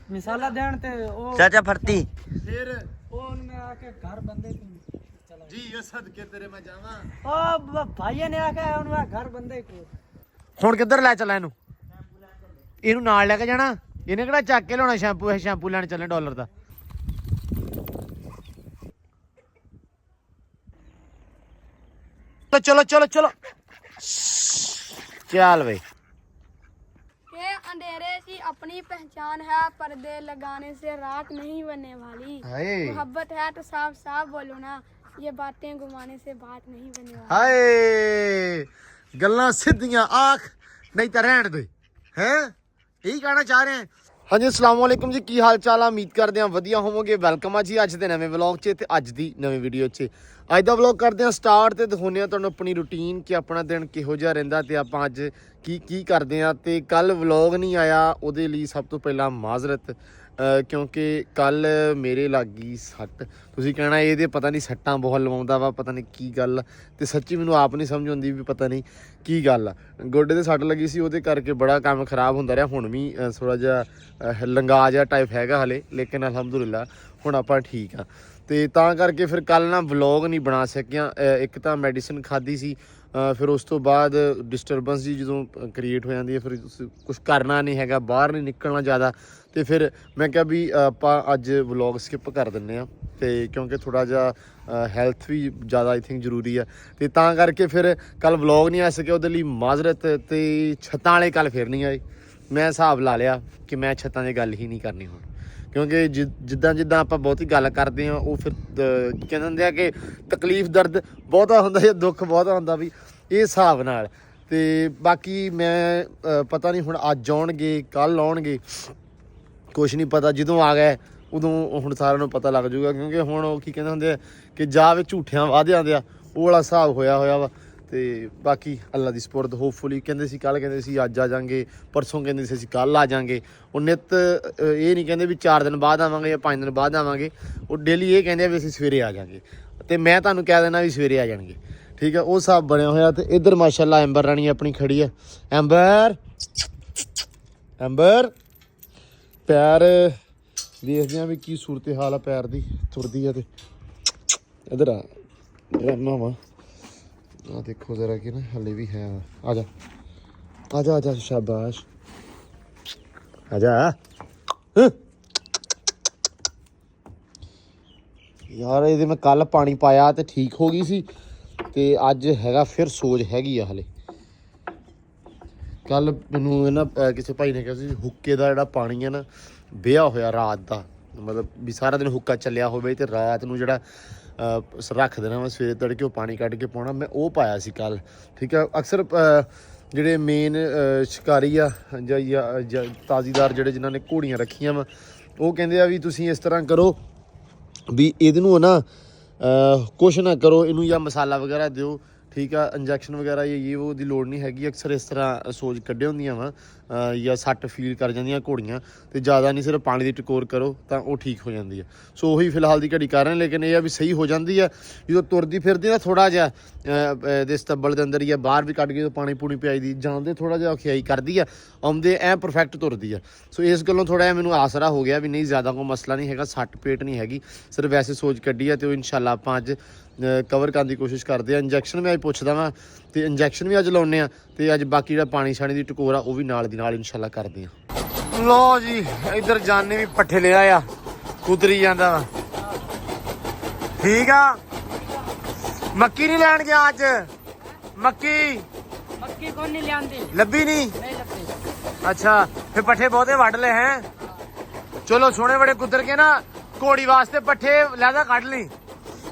मिसाला then ते ओ चाचा फरती फिर ओ उनमें आके घर बंदे चला जी ये सदके तेरे मैं जावा ओ भाई ने आके उनमें घर बंदे को ਹੁਣ ਕਿੱਧਰ ਲੈ ਚੱਲਾਂ ਇਹਨੂੰ ਨਾਲ ਲੈ ਕੇ ਜਾਣਾ ਇਹਨੇ ਕਿਹੜਾ ਚੱਕ ਕੇ ਲਿਆਉਣਾ ਸ਼ੈਂਪੂ ਲੈਣ ਚੱਲੇ ਡਾਲਰ ਦਾ ਚਲੋ ਚਲੋ ਚਲੋ ਚੱਲ ਬਈ ये अंधेरे की अपनी पहचान है, पर्दे लगाने से रात नहीं बनने वाली। ਹਾਏ मोहब्बत है तो साफ साफ बोलो ना, ये बातें घुमाने से बात नहीं बनने वाली। ਹਾਏ ਗੱਲਾਂ ਸਿੱਧੀਆਂ ਆਖ ਨਹੀਂ ਤਾਂ ਰਹਿਣ ਦੇ ਹੈ ਇਹੀ ਕਹਿਣਾ ਚਾਹ ਰਹੇ ਹਾਂ। ਹਾਂਜੀ ਅਸਲਾਮ ਵਾਲੇਕੁਮ ਜੀ, ਕੀ ਹਾਲ ਚਾਲ ਆ? ਉਮੀਦ ਕਰਦੇ ਹਾਂ ਵਧੀਆ ਹੋਵੋਗੇ। ਵੈਲਕਮ ਆ ਜੀ ਅੱਜ ਦੇ ਨਵੇਂ ਵਲੌਗ 'ਚ ਤੇ ਅੱਜ ਦੀ ਨਵੀਂ ਵੀਡੀਓ 'ਚ। ਅੱਜ ਦਾ ਵਲੌਗ ਕਰਦੇ ਹਾਂ ਸਟਾਰਟ ਤੇ ਦਿਖਾਉਂਦੇ ਹਾਂ ਤੁਹਾਨੂੰ ਆਪਣੀ ਰੂਟੀਨ ਕਿ ਆਪਣਾ ਦਿਨ ਕਿਹੋ ਜਿਹਾ ਰਹਿੰਦਾ ਤੇ ਆਪਾਂ ਅੱਜ ਕੀ ਕਰਦੇ ਹਾਂ। ਤੇ ਕੱਲ ਵਲੌਗ ਨਹੀਂ ਆਇਆ, ਉਹਦੇ ਲਈ ਸਭ ਤੋਂ ਪਹਿਲਾਂ ਮਾਜ਼ਰਤ, ਕਿਉਂਕਿ ਕੱਲ ਮੇਰੇ ਲੱਗ ਗਈ ਸੱਟ। ਤੁਸੀਂ ਕਹਿਣਾ ਇਹਦੇ ਪਤਾ ਨਹੀਂ ਸੱਟਾਂ ਬਹੁਤ ਲਵਾਉਂਦਾ ਵਾ, ਪਤਾ ਨਹੀਂ ਕੀ ਗੱਲ। ਤੇ ਸੱਚੀ ਮੈਨੂੰ ਆਪ ਨਹੀਂ ਸਮਝ ਆਉਂਦੀ ਵੀ ਪਤਾ ਨਹੀਂ ਕੀ ਗੱਲ ਆ। ਗੋਡੇ ਤੇ ਸੱਟ ਲੱਗੀ ਸੀ, ਉਹਦੇ ਕਰਕੇ ਬੜਾ ਕੰਮ ਖਰਾਬ ਹੁੰਦਾ ਰਿਹਾ। ਹੁਣ ਵੀ ਥੋੜਾ ਜਿਹਾ ਲੰਗਾ ਜਿਹਾ ਟਾਈਪ ਹੈਗਾ ਹਲੇ, ਲੇਕਿਨ ਅਲਹਮਦੁਲਿਲਾ ਹੁਣ ਆਪਾਂ ਠੀਕ ਆ। ਤੇ ਤਾਂ ਕਰਕੇ ਫਿਰ ਕੱਲ ਨਾ ਵਲੌਗ ਨਹੀਂ ਬਣਾ ਸਕਿਆ। ਇੱਕ ਤਾਂ ਮੈਡੀਸਨ ਖਾਧੀ ਸੀ, ਫਿਰ ਉਸ ਤੋਂ ਬਾਅਦ ਡਿਸਟਰਬੈਂਸ ਜੀ ਜਦੋਂ ਕ੍ਰੀਏਟ ਹੋ ਜਾਂਦੀ ਹੈ, ਫਿਰ ਕੁਛ ਕਰਨਾ ਨਹੀਂ ਹੈਗਾ, ਬਾਹਰ ਨਹੀਂ ਨਿਕਲਣਾ ਜ਼ਿਆਦਾ। ਤੇ ਫਿਰ ਮੈਂ ਕਿਹਾ ਵੀ ਆਪਾਂ ਅੱਜ ਵਲੌਗ ਸਕਿਪ ਕਰ ਦਿੰਦੇ ਹਾਂ, ਤੇ ਕਿਉਂਕਿ ਥੋੜਾ ਜਿਹਾ ਹੈਲਥ ਵੀ ਜ਼ਿਆਦਾ ਆਈ ਥਿੰਕ ਜ਼ਰੂਰੀ ਆ। ਤੇ ਤਾਂ ਕਰਕੇ ਫਿਰ ਕੱਲ ਵਲੌਗ ਨਹੀਂ ਆ ਸਕਿਆ, ਉਹਦੇ ਲਈ ਮਾਜ਼ਰਤ। ਤੇ ਛੱਤਾਂ ਵਾਲੇ ਕੱਲ ਫਿਰ ਨਹੀਂ ਆਏ। ਮੈਂ ਹਿਸਾਬ ਲਾ ਲਿਆ ਕਿ ਮੈਂ ਛੱਤਾਂ ਦੀ ਗੱਲ ਹੀ ਨਹੀਂ ਕਰਨੀ ਹੁਣ, ਕਿਉਂਕਿ ਜਿੱਦਾਂ ਆਪਾਂ ਬਹੁਤੀ ਗੱਲ ਕਰਦੇ ਹਾਂ ਉਹ ਫਿਰ ਕਹਿੰਦੇ ਹੁੰਦੇ ਆ ਕਿ ਤਕਲੀਫ ਦਰਦ ਬਹੁਤਾ ਹੁੰਦਾ ਜਾਂ ਦੁੱਖ ਬਹੁਤਾ ਹੁੰਦਾ, ਵੀ ਇਹ ਹਿਸਾਬ ਨਾਲ। ਤੇ ਬਾਕੀ ਮੈਂ ਪਤਾ ਨਹੀਂ ਹੁਣ ਅੱਜ ਆਉਣਗੇ ਕੱਲ੍ਹ ਆਉਣਗੇ, ਕੁਛ ਨਹੀਂ ਪਤਾ। ਜਦੋਂ ਆ ਗਏ ਉਦੋਂ ਹੁਣ ਸਾਰਿਆਂ ਨੂੰ ਪਤਾ ਲੱਗ ਜਾਊਗਾ, ਕਿਉਂਕਿ ਹੁਣ ਉਹ ਕੀ ਕਹਿੰਦੇ ਹੁੰਦੇ ਆ ਕਿ ਜਾ ਵਿੱਚ ਝੂਠਿਆਂ ਵਾਅਦਿਆਂ ਦੇ ਆ, ਉਹ ਵਾਲਾ ਹਿਸਾਬ ਹੋਇਆ ਵਾ। ਤੇ ਬਾਕੀ ਅੱਲਾ ਦੀ ਸਪੁਰਦ। ਹੋਪਫੁਲੀ ਕਹਿੰਦੇ ਸੀ ਕੱਲ੍ਹ, ਕਹਿੰਦੇ ਸੀ ਅੱਜ ਆ ਜਾਵਾਂਗੇ, ਪਰਸੋਂ ਕਹਿੰਦੇ ਸੀ ਅਸੀਂ ਕੱਲ੍ਹ ਆ ਜਾਵਾਂਗੇ। ਉਹ ਨਿੱਤ ਇਹ ਨਹੀਂ ਕਹਿੰਦੇ ਵੀ 4 ਦਿਨ ਬਾਅਦ ਆਵਾਂਗੇ ਜਾਂ 5 ਦਿਨ ਬਾਅਦ ਆਵਾਂਗੇ, ਉਹ ਡੇਲੀ ਇਹ ਕਹਿੰਦੇ ਆ ਵੀ ਅਸੀਂ ਸਵੇਰੇ ਆ ਜਾਵਾਂਗੇ। ਤੇ ਮੈਂ ਤੁਹਾਨੂੰ ਕਹਿ ਦੇਣਾ ਵੀ ਸਵੇਰੇ ਆ ਜਾਣਗੇ, ਠੀਕ ਆ। ਉਹ ਹਿਸਾਬ ਬਣਿਆ ਹੋਇਆ। ਤੇ ਇੱਧਰ ਮਾਸ਼ਾਅੱਲਾ ਐਂਬਰ ਰਾਣੀ ਆਪਣੀ ਖੜੀ ਆ। ਐਂਬਰ ਪੈਰ ਦੇਖਦੇ ਆ ਵੀ ਕੀ ਸੂਰਤ ਹਾਲ ਆ ਪੈਰ ਦੀ, ਤੁਰਦੀ ਆ। ਤੇ ਇੱਧਰ ਆ ਡਰਾਮਾ ਵਾ, ਆ ਦੇਖੋ ਜ਼ਰਾ ਕਿ ਨਾ ਹਲੇ ਵੀ ਹੈ। ਆ ਜਾ ਆ ਜਾ ਆ ਜਾ, ਸ਼ਾਬਾਸ਼ ਆ ਜਾ। ਯਾਰ ਇਹਦੇ ਮੈਂ ਕੱਲ ਪਾਣੀ ਪਾਇਆ ਤੇ ਠੀਕ ਹੋ ਗਈ ਸੀ, ਤੇ ਅੱਜ ਹੈਗਾ ਫਿਰ ਸੋਜ ਹੈਗੀ ਆ ਹਲੇ। ਕੱਲ ਮੈਨੂੰ ਇਹ ਨਾ ਕਿਸੇ ਭਾਈ ਨੇ ਕਿਹਾ ਸੀ ਹੁੱਕੇ ਦਾ ਜਿਹੜਾ ਪਾਣੀ ਹੈ ਨਾ ਵਿਆਹ ਹੋਇਆ ਰਾਤ ਦਾ, ਮਤਲਬ ਵੀ ਸਾਰਾ ਦਿਨ ਹੁੱਕਾ ਚੱਲਿਆ ਹੋਵੇ ਤੇ ਰਾਤ ਨੂੰ ਜਿਹੜਾ ਰੱਖ ਦੇਣਾ ਵਾ, ਸਵੇਰੇ ਤੜਕੇ ਉਹ ਪਾਣੀ ਕੱਢ ਕੇ ਪਾਉਣਾ। ਮੈਂ ਉਹ ਪਾਇਆ ਸੀ ਕੱਲ, ਠੀਕ ਆ। ਅਕਸਰ ਜਿਹੜੇ ਮੇਨ ਸ਼ਿਕਾਰੀ ਆ ਜਾਂ ਤਾਜ਼ੀਦਾਰ ਜਿਹੜੇ ਜਿਨ੍ਹਾਂ ਨੇ ਘੋੜੀਆਂ ਰੱਖੀਆਂ ਵਾ, ਉਹ ਕਹਿੰਦੇ ਆ ਵੀ ਤੁਸੀਂ ਇਸ ਤਰ੍ਹਾਂ ਕਰੋ ਵੀ ਇਹਦੇ ਨੂੰ ਨਾ ਕੁਛ ਨਾ ਕਰੋ, ਇਹਨੂੰ ਜਾਂ ਮਸਾਲਾ ਵਗੈਰਾ ਦਿਓ, ਠੀਕ ਆ। ਇੰਜੈਕਸ਼ਨ ਵਗੈਰਾ ਇਹ ਉਹ ਦੀ ਲੋੜ ਨਹੀਂ ਹੈਗੀ। ਅਕਸਰ ਇਸ ਤਰ੍ਹਾਂ ਸੋਜ ਕੱਢੇ ਹੁੰਦੀਆਂ ਵਾ ਜਾਂ ਸੱਟ ਫੀਲ ਕਰ ਜਾਂਦੀਆਂ ਘੋੜੀਆਂ, ਤੇ ਜ਼ਿਆਦਾ ਨਹੀਂ, ਸਿਰਫ ਪਾਣੀ ਦੀ ਟਕੋਰ ਕਰੋ ਤਾਂ ਉਹ ਠੀਕ ਹੋ ਜਾਂਦੀ ਆ। ਸੋ ਉਹੀ ਫਿਲਹਾਲ ਦੀ ਘੜੀ ਕਰ ਰਹੇ, ਲੇਕਿਨ ਇਹ ਆ ਵੀ ਸਹੀ ਹੋ ਜਾਂਦੀ ਆ ਜਦੋਂ ਤੁਰਦੀ ਫਿਰਦੀ ਨਾ। ਥੋੜ੍ਹਾ ਜਿਹਾ ਇਹਦੇ ਸਤੱਬਲ ਦੇ ਅੰਦਰ ਜਾਂ ਬਾਹਰ ਵੀ ਕੱਢ ਕੇ ਪਾਣੀ ਪੂਣੀ ਪਿਆਈ ਦੀ ਜਾਂਦੇ, ਥੋੜ੍ਹਾ ਜਿਹਾ ਔਖਿਆਈ ਕਰਦੀ ਆ, ਆਉਂਦੇ ਐ ਪਰਫੈਕਟ ਤੁਰਦੀ ਆ। ਸੋ ਇਸ ਗੱਲੋਂ ਥੋੜ੍ਹਾ ਜਿਹਾ ਮੈਨੂੰ ਆਸਰਾ ਹੋ ਗਿਆ ਵੀ ਨਹੀਂ ਜ਼ਿਆਦਾ ਕੋਈ ਮਸਲਾ ਨਹੀਂ ਹੈਗਾ, ਸੱਟ ਪੇਟ ਨਹੀਂ ਹੈਗੀ, ਸਿਰਫ ਵੈਸੇ ਸੋਚ ਕੱਢੀ ਆ। ਤੇ ਉਹ ਇਨਸ਼ਾਅੱਲਾ ਆਪਾਂ ਅੱਜ ਕਵਰ ਕਰਨ ਦੀ ਕੋਸ਼ਿਸ਼ ਕਰਦੇ ਆ। ਇੰਜੈਕਸ਼ਨ ਮੈਂ ਅੱਜ ਪੁੱਛਦਾ ਵਾਂ, ਤੇ ਇੰਜੈਕਸ਼ਨ ਵੀ ਅੱਜ ਲਾਉਂਦੇ ਆ, ਤੇ ਅੱਜ ਬਾਕੀ ਜਿਹੜਾ ਪਾਣੀ ਛਾਣੀ ਦੀ ਟਕੋਰ ਆ ਉਹ ਵੀ ਨਾਲ ਦੀ ਨਾਲ ਇਨਸ਼ਾਅੱਲਾ ਕਰਦੇ ਆ। ਲੋ ਜੀ ਇੱਧਰ ਜਾਨੇ ਵੀ ਪੱਠੇ ਲਿਆ ਆ, ਕੁਤਰੀ ਜਾਂਦਾ ਵਾ, ਠੀਕ ਆ। ਮੱਕੀ ਨਹੀਂ ਲੈਣ ਗਿਆ ਅੱਜ, ਮੱਕੀ कौन नहीं लियांदी ਲੱਭੀ ਨਹੀਂ। नहीं लगती। ਅੱਛਾ ਫਿਰ ਪੱਠੇ ਬਹੁਤੇ ਵੱਢ ਲਏ ਹੈ। ਚਲੋ ਸੋਹਣੇ ਬੜੇ ਕੁਦਰ ਕੇ ਨਾ ਘੋੜੀ ਵਾਸਤੇ ਪੱਠੇ ਲੈਦਾ ਕੱਢ ਲਈ,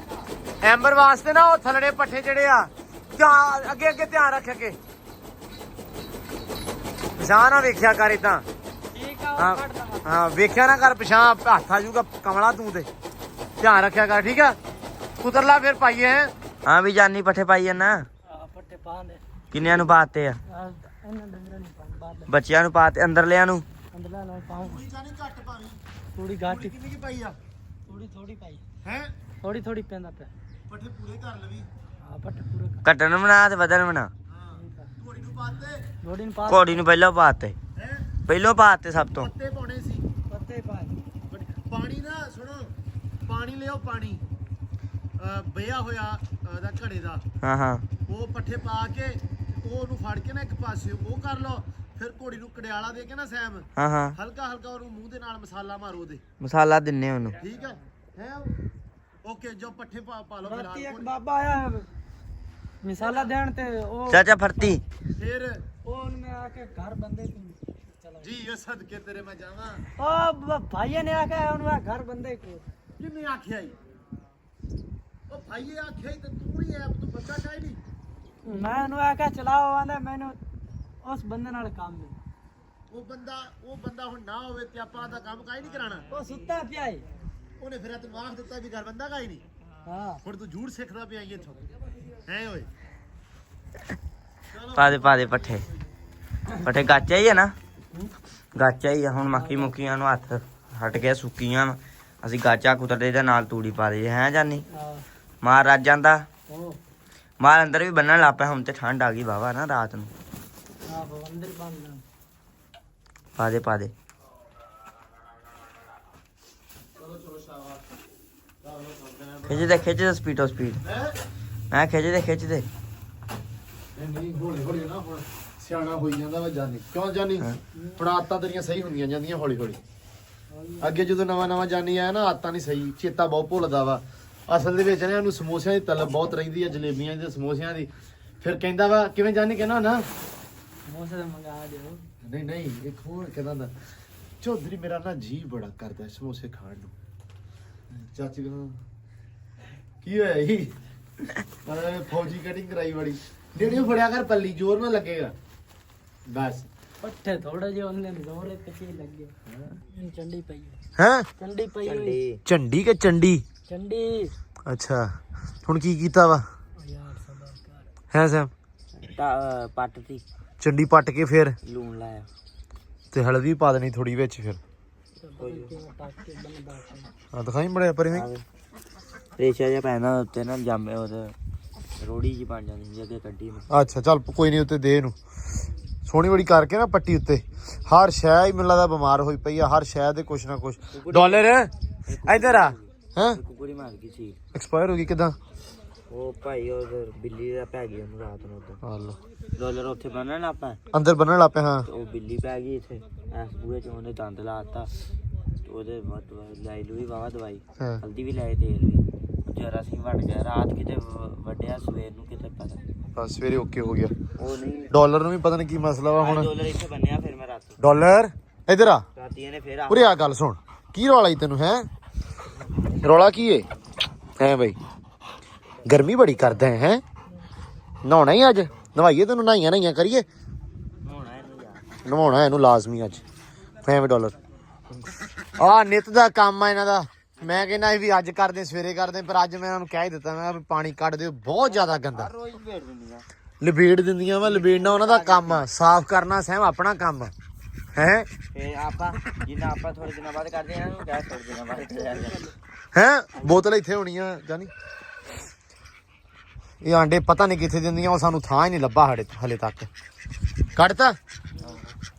ਐਂਬਰ ਵਾਸਤੇ ਨਾ ਉਹ ਥਲੜੇ ਪੱਠੇ ਜਿਹੜੇ ਆ ਧਿਆਨ ਅੱਗੇ ਅੱਗੇ ਧਿਆਨ ਰੱਖ ਕੇ ਪਛਾਣ ਨਾ ਵੇਖਿਆ ਕਰ ਇਦਾਂ। ठीक है ਹਾਂ काट दवा। ਹਾਂ ਵੇਖਿਆ ਨਾ ਕਰ, ਪਿਛਾਂ ਹੱਥ ਆ ਜੂਗਾ ਕਮਲਾ ਤੂੰ ਤੇ ਧਿਆਨ ਰੱਖਿਆ ਕਰ, ਠੀਕ ਆ। ਕੁਤਰ ਲਾ ਫਿਰ ਪਾਈਏ ਹੈ। ਹਾਂ ਵੀ ਜਾਨੀ ਪੱਠੇ ਪਾਈ ਜਾਂਦਾ। पट्टे पांदे ਕਿੰਨਿਆਂ ਨੂੰ ਪਾਤੇ ਆ? ਇਹਨਾਂ ਡੰਗਰਾਂ ਨੂੰ ਪਾਉਂ ਬਾਅਦ ਬੱਚਿਆਂ ਨੂੰ ਪਾਤੇ, ਅੰਦਰਲਿਆਂ ਨੂੰ? ਅੰਦਲਾ ਨਾਲ ਪਾਉਂ ਜਾਨੀ ਘੱਟ ਪਾਣੀ ਥੋੜੀ ਘਾਟੀ ਕਿੰਨੀ ਕੀ ਪਾਈ ਆ ਥੋੜੀ ਪਾਈ ਹੈ, ਥੋੜੀ ਪੈਂਦਾ ਪਿਆ। ਪੱਠੇ ਪੂਰੇ ਕਰ ਲਵੀ। ਹਾਂ ਪੱਟੇ ਪੂਰੇ ਕਰ। ਘਟਣ ਬਣਾ ਤੇ ਵਧਣ ਬਣਾ। ਹਾਂ ਘੋੜੀ ਨੂੰ ਪਾਤੇ ਲੋੜੀ ਨੂੰ ਪਾ ਘੋੜੀ ਨੂੰ ਪਹਿਲਾਂ ਪਾਤੇ, ਹੈ, ਪਹਿਲਾਂ ਪਾਤੇ ਸਭ ਤੋਂ। ਪੱਤੇ ਪਾਉਣੇ ਸੀ। ਪੱਤੇ ਪਾ ਪਾਣੀ ਨਾ ਸੁਣੋ, ਪਾਣੀ ਲਿਓ, ਪਾਣੀ ਬਿਆ ਹੋਇਆ ਦਾ ਘੜੇ ਦਾ, ਹਾਂ ਹਾਂ ਉਹ ਪੱਠੇ ਪਾ ਕੇ ਉਹ ਉਹਨੂੰ ਫੜ ਕੇ ਨਾ ਇੱਕ ਪਾਸੇ ਉਹ ਕਰ ਲਓ। ਫਿਰ ਘੋੜੀ ਨੂੰ ਕੜਿਆਲਾ ਦੇ ਕੇ ਨਾ ਸੈਮ, ਹਾਂ ਹਾਂ ਹਲਕਾ ਹਲਕਾ ਉਹਨੂੰ ਮੂੰਹ ਦੇ ਨਾਲ ਮਸਾਲਾ ਮਾਰੋ ਉਹਦੇ, ਮਸਾਲਾ ਦਿੰਨੇ ਉਹਨੂੰ। ਠੀਕ ਹੈ ਓਕੇ। ਜੋ ਪੱਠੇ ਪਾ ਲਓ ਰਾਤੀ ਇੱਕ ਫਿਲਹਾਲ। ਬਾਬਾ ਆਇਆ ਮਿਸਾਲਾ ਦੇਣ ਤੇ ਉਹ ਚਾਚਾ ਫਰਤੀ ਫਿਰ ਉਹਨੇ ਆ ਕੇ ਘਰ ਬੰਦੇ को चला ਜੀ ਇਹ ਸਦਕੇ ਤੇਰੇ ਮੈਂ ਜਾਵਾਂ। ओ भाई ने आके उनका घर बंदे को ਕਿੰਨੇ ਆਖਿਆ ਈ? ਉਹ ਭਾਈਏ ਆਖਿਆ ਈ ਤੇ ਤੂੰ ਹੀ ਐ, ਤੂੰ ਬੰਦਾ ਕਾਈ ਨਹੀਂ। मैं उन्हें आके चलाओ आंदा मैंने उस बंदे नाल काम नहीं ਉਹ ਬੰਦਾ ਹੁਣ ਨਾ ਹੋਵੇ ਤੇ ਆਪਾਂ ਦਾ ਕੰਮ ਕਾਈ ਨਹੀਂ ਕਰਾਣਾ। वो सुत्ता पिया है ਉਹਨੇ ਫਿਰ ਤੈਨੂੰ ਆਖ ਦਿੱਤਾ ਵੀ ਘਰ ਬੰਦਾ ਕਾਈ ਨਹੀਂ। हां ਹੁਣ ਤੂੰ ਝੂਠ ਸਿੱਖਦਾ ਪਿਆ ਈ ਇੱਥੋਂ ਹੈ ਓਏ। ਪਾ ਦੇ ਪੱਠੇ ਪੱਠੇ ਗਾਚਾ ਹੀ ਆ ਨਾ, ਗਾਚਾ ਹੀ ਆ। ਹੁਣ ਮੱਕੀ ਮੁੱਕੀਆਂ ਨੂੰ ਹੱਥ ਹਟ ਗਿਆ, ਸੁੱਕੀਆਂ ਵਾਂ। ਅਸੀਂ ਗਾਚਾ ਕੁਤਰਦੇ ਤੇ ਨਾਲ ਤੂੜੀ ਪਾ ਦੇ ਹੈ ਜਾਨੀ। हां ਮਾਰ ਰੱਜ ਜਾਂਦਾ, ओ ਮਾਰ ਅੰਦਰ ਵੀ ਬੰਨਣ ਲੱਗ ਪਿਆ। ਹੁਣ ਤੇ ਠੰਡ ਆ ਗਈ ਵਾਵਾ ਨਾ ਰਾਤ ਨੂੰ। हां वो अंदर बांध ਪਾ ਦੇ ਪਾ ਦੇ। ਖਿੱਚ ਦੇ ਸਪੀਡ ਮੈਂ ਖਿੱਚ ਦੇ। ਨਹੀਂ ਹੌਲੀ ਹੌਲੀ ਨਾ, ਹੁਣ ਸਿਆਣਾ ਹੋਈ ਜਾਂਦਾ ਵਾ ਜਾਨੀ। ਕਿਉਂ ਜਾਨੀ? ਹੁਣ ਆਦਤਾਂ ਤੇਰੀਆਂ ਸਹੀ ਹੁੰਦੀਆਂ ਜਾਂਦੀਆਂ ਹੌਲੀ ਹੌਲੀ। ਅੱਗੇ ਜਦੋਂ ਨਵਾਂ ਜਾਨੀ ਆਇਆ ਨਾ, ਆਦਤਾਂ ਨਹੀਂ ਸਹੀ, ਚੇਤਾ ਬਹੁਤ ਭੁੱਲਦਾ ਵਾ। ਅਸਲ ਦੇ ਵਿੱਚ ਨਾ ਉਹਨੂੰ ਸਮੋਸਿਆਂ ਦੀ ਤਲਬ ਬਹੁਤ ਰਹਿੰਦੀ ਹੈ, ਜਲੇਬੀਆਂ ਦੀ, ਸਮੋਸਿਆਂ ਦੀ। ਫਿਰ ਕਹਿੰਦਾ ਵਾ ਕਿਵੇਂ ਜਾਨੀ, ਕਹਿਣਾ ਨਾ समोसे मंगा दो ਨਹੀਂ ਇੱਕ ਹੋਰ ਕਹਿੰਦਾ ਹੁੰਦਾ, ਚੌਧਰੀ ਮੇਰਾ ਨਾ ਜੀ ਬੜਾ ਕਰਦਾ ਸਮੋਸੇ ਖਾਣ ਨੂੰ। ਚਾਚੀ ਕਹਿੰਦਾ ਕੀ ਹੋਇਆ ਜੀ? ਫੌਜੀ ਕਟਿੰਗ ਕਰਾਈ ਬੜੀ। ਡੇੜੀ ਫੜਿਆ ਕਰ ਪੱਲੀ, ਜ਼ੋਰ ਨਾ ਲੱਗੇਗਾ ਬਸ। पट्टे थोड़े जे उनने जोरे पे लग गया चंडी पई ਹੈ चंडी पई हुई ਝੰਡੀ ਕਿ ਚੰਡੀ? चंडी ਅੱਛਾ ਹੁਣ ਕੀ ਕੀਤਾ ਵਾ? यार सबर कर ਹੈ ਸੈਮ? ਪੱਟ ਤੀ, ਚੰਡੀ ਪੱਟ ਕੇ ਫਿਰ ਲੂਣ ਲਾਇਆ। ਤੇ ਹਲਦੀ ਪਾ ਦੇਣੀ ਥੋੜੀ ਵਿੱਚ ਫਿਰ। ਆ ਦਿਖਾਈ ਬੜਿਆ ਪਰ ਐਵੇਂ ਰੇਸ਼ਾ ਜਿਹਾ ਪੈਂਦਾ ਉੱਤੇ ਨਾ, ਜਾਮੇ ਉਹਦੇ ਰੋੜੀ ਜੀ ਬਣ ਜਾਂਦੀ ਜੇ ਅੱਗੇ ਕੱਢੀ ਨੂੰ। ਅੱਛਾ ਚੱਲ ਕੋਈ ਨਹੀਂ, ਉੱਤੇ ਦੇ ਇਹਨੂੰ ਸੋਹਣੀ ਬੜੀ ਕਰਕੇ ਨਾ ਪੱਟੀ ਉੱਤੇ। ਹਰ ਸ਼ੈ ਹੀ ਮੈਨੂੰ ਲੱਗਦਾ ਬਿਮਾਰ ਹੋਈ ਪਈ ਆ, ਹਰ ਸ਼ੈ ਦੇ ਕੁਛ ਨਾ ਕੁਛ। ਡਾਲਰ ਇੱਧਰ ਆ। ਹੈ ਕੁਕੜੀ ਮਾਰ ਗਈ ਸੀ, ਐਕਸਪਾਇਰ ਹੋ ਗਈ ਕਿਦਾਂ? ਉਹ ਭਾਈ ਉਹ ਬਿੱਲੀ ਦਾ ਪੈ ਗਈ ਉਹਨੂੰ ਰਾਤ ਨੂੰ। ਹਲ ਡਾਲਰ ਉੱਥੇ ਬੰਨਣ ਆਪਾਂ, ਅੰਦਰ ਬੰਨਣ ਲੱਗ ਪਿਆ। ਹਾਂ ਉਹ ਬਿੱਲੀ ਪੈ ਗਈ ਇੱਥੇ ਐਸ ਬੂਹੇ ਚ, ਉਹਨੇ ਦੰਦ ਲਾਤਾ। ਉਹਦੇ ਲਾਈ ਲੂਈ ਵਾਵਾ ਦਵਾਈ, ਹਾਂ ਹਲਦੀ ਵੀ ਲਾਏ, ਤੇਲ ਵੀ। ਜਰਾ ਸੀ ਵੜ ਗਿਆ ਰਾਤ, ਕਿਤੇ ਵੱਡਿਆ ਸਵੇਰ ਨੂੰ ਕਿਤੇ ਪਤਾ। ਬਸ ਸਵੇਰੇ ਓਕੇ ਹੋ ਗਿਆ। ਉਹ ਨਹੀਂ ਡਾਲਰ ਨੂੰ ਵੀ ਪਤਾ ਨਹੀਂ ਕੀ ਮਸਲਾ ਵਾ ਹੁਣ। ਡਾਲਰ ਇੱਥੇ ਬੰਨਿਆ, ਫਿਰ ਮੈਂ ਰਾਤੀ ਡਾਲਰ ਇੱਧਰ ਆ। ਰਾਤੀ ਇਹਨੇ ਫਿਰ ਆ ਉਰੇ ਆ, ਗੱਲ ਸੁਣ। ਕੀ ਰੌਲਾ ਈ ਤੈਨੂੰ? ਹੈ ਰੌਲਾ ਕੀ ਏ? ਹੈ ਬਈ ਗਰਮੀ ਬੜੀ ਕਰਦਾ ਹੈ। ਨਹਾਉਣਾ ਹੀ ਅੱਜ? ਨਵਾਈਏ ਤੈਨੂੰ? ਨਹਾਈਆਂ ਕਰੀਏ? ਹੋਣਾ ਇਹਨੂੰ ਯਾਰ। ਨਵਾਉਣਾ ਇਹਨੂੰ ਲਾਜ਼ਮੀ ਅੱਜ। ਐਵੇਂ ਡਾਲਰ ਆ ਨਿੱਤ ਦਾ ਕੰਮ ਆ ਇਹਨਾਂ ਦਾ। ਮੈਂ ਕਹਿੰਦਾ ਸੀ ਵੀ ਅੱਜ ਕਰਦੇ, ਸਵੇਰੇ ਕਰਦੇ, ਪਰ ਅੱਜ ਮੈਂ ਇਹਨਾਂ ਨੂੰ ਕਹਿ ਹੀ ਦਿੱਤਾ, ਮੈਂ ਵੀ ਪਾਣੀ ਕੱਢ ਦਿਓ, ਬਹੁਤ ਜ਼ਿਆਦਾ ਗੰਦਾ। ਰੋਜ਼ ਭੇੜ ਦਿੰਦੀਆਂ, ਲਪੇੜ ਦਿੰਦੀਆਂ ਵਾ। ਲਪੇੜਨਾ ਉਹਨਾਂ ਦਾ ਕੰਮ ਆ, ਸਾਫ਼ ਕਰਨਾ ਸਹਿਮ ਆਪਣਾ ਕੰਮ ਹੈ। ਫਿਰ ਆਪਾਂ ਜਿੰਨਾ ਆਪਾਂ ਥੋੜੇ ਦਿਨਾਂ ਬਾਅਦ ਕਰਦੇ ਆ, ਇਹਨੂੰ ਕਹਿ ਥੋੜੇ ਦਿਨਾਂ ਬਾਅਦ ਕਰਿਆ ਕਰ। ਹੈ ਬੋਤਲ ਇੱਥੇ ਹੋਣੀ ਆ ਜਾਨੀ। ਇਹ ਆਂਡੇ ਪਤਾ ਨਹੀਂ ਕਿੱਥੇ ਦਿੰਦੀਆਂ, ਉਹ ਸਾਨੂੰ ਥਾਂ ਹੀ ਨਹੀਂ ਲੱਭਾ ਹਲੇ ਤੱਕ। ਕੱਢਤਾ?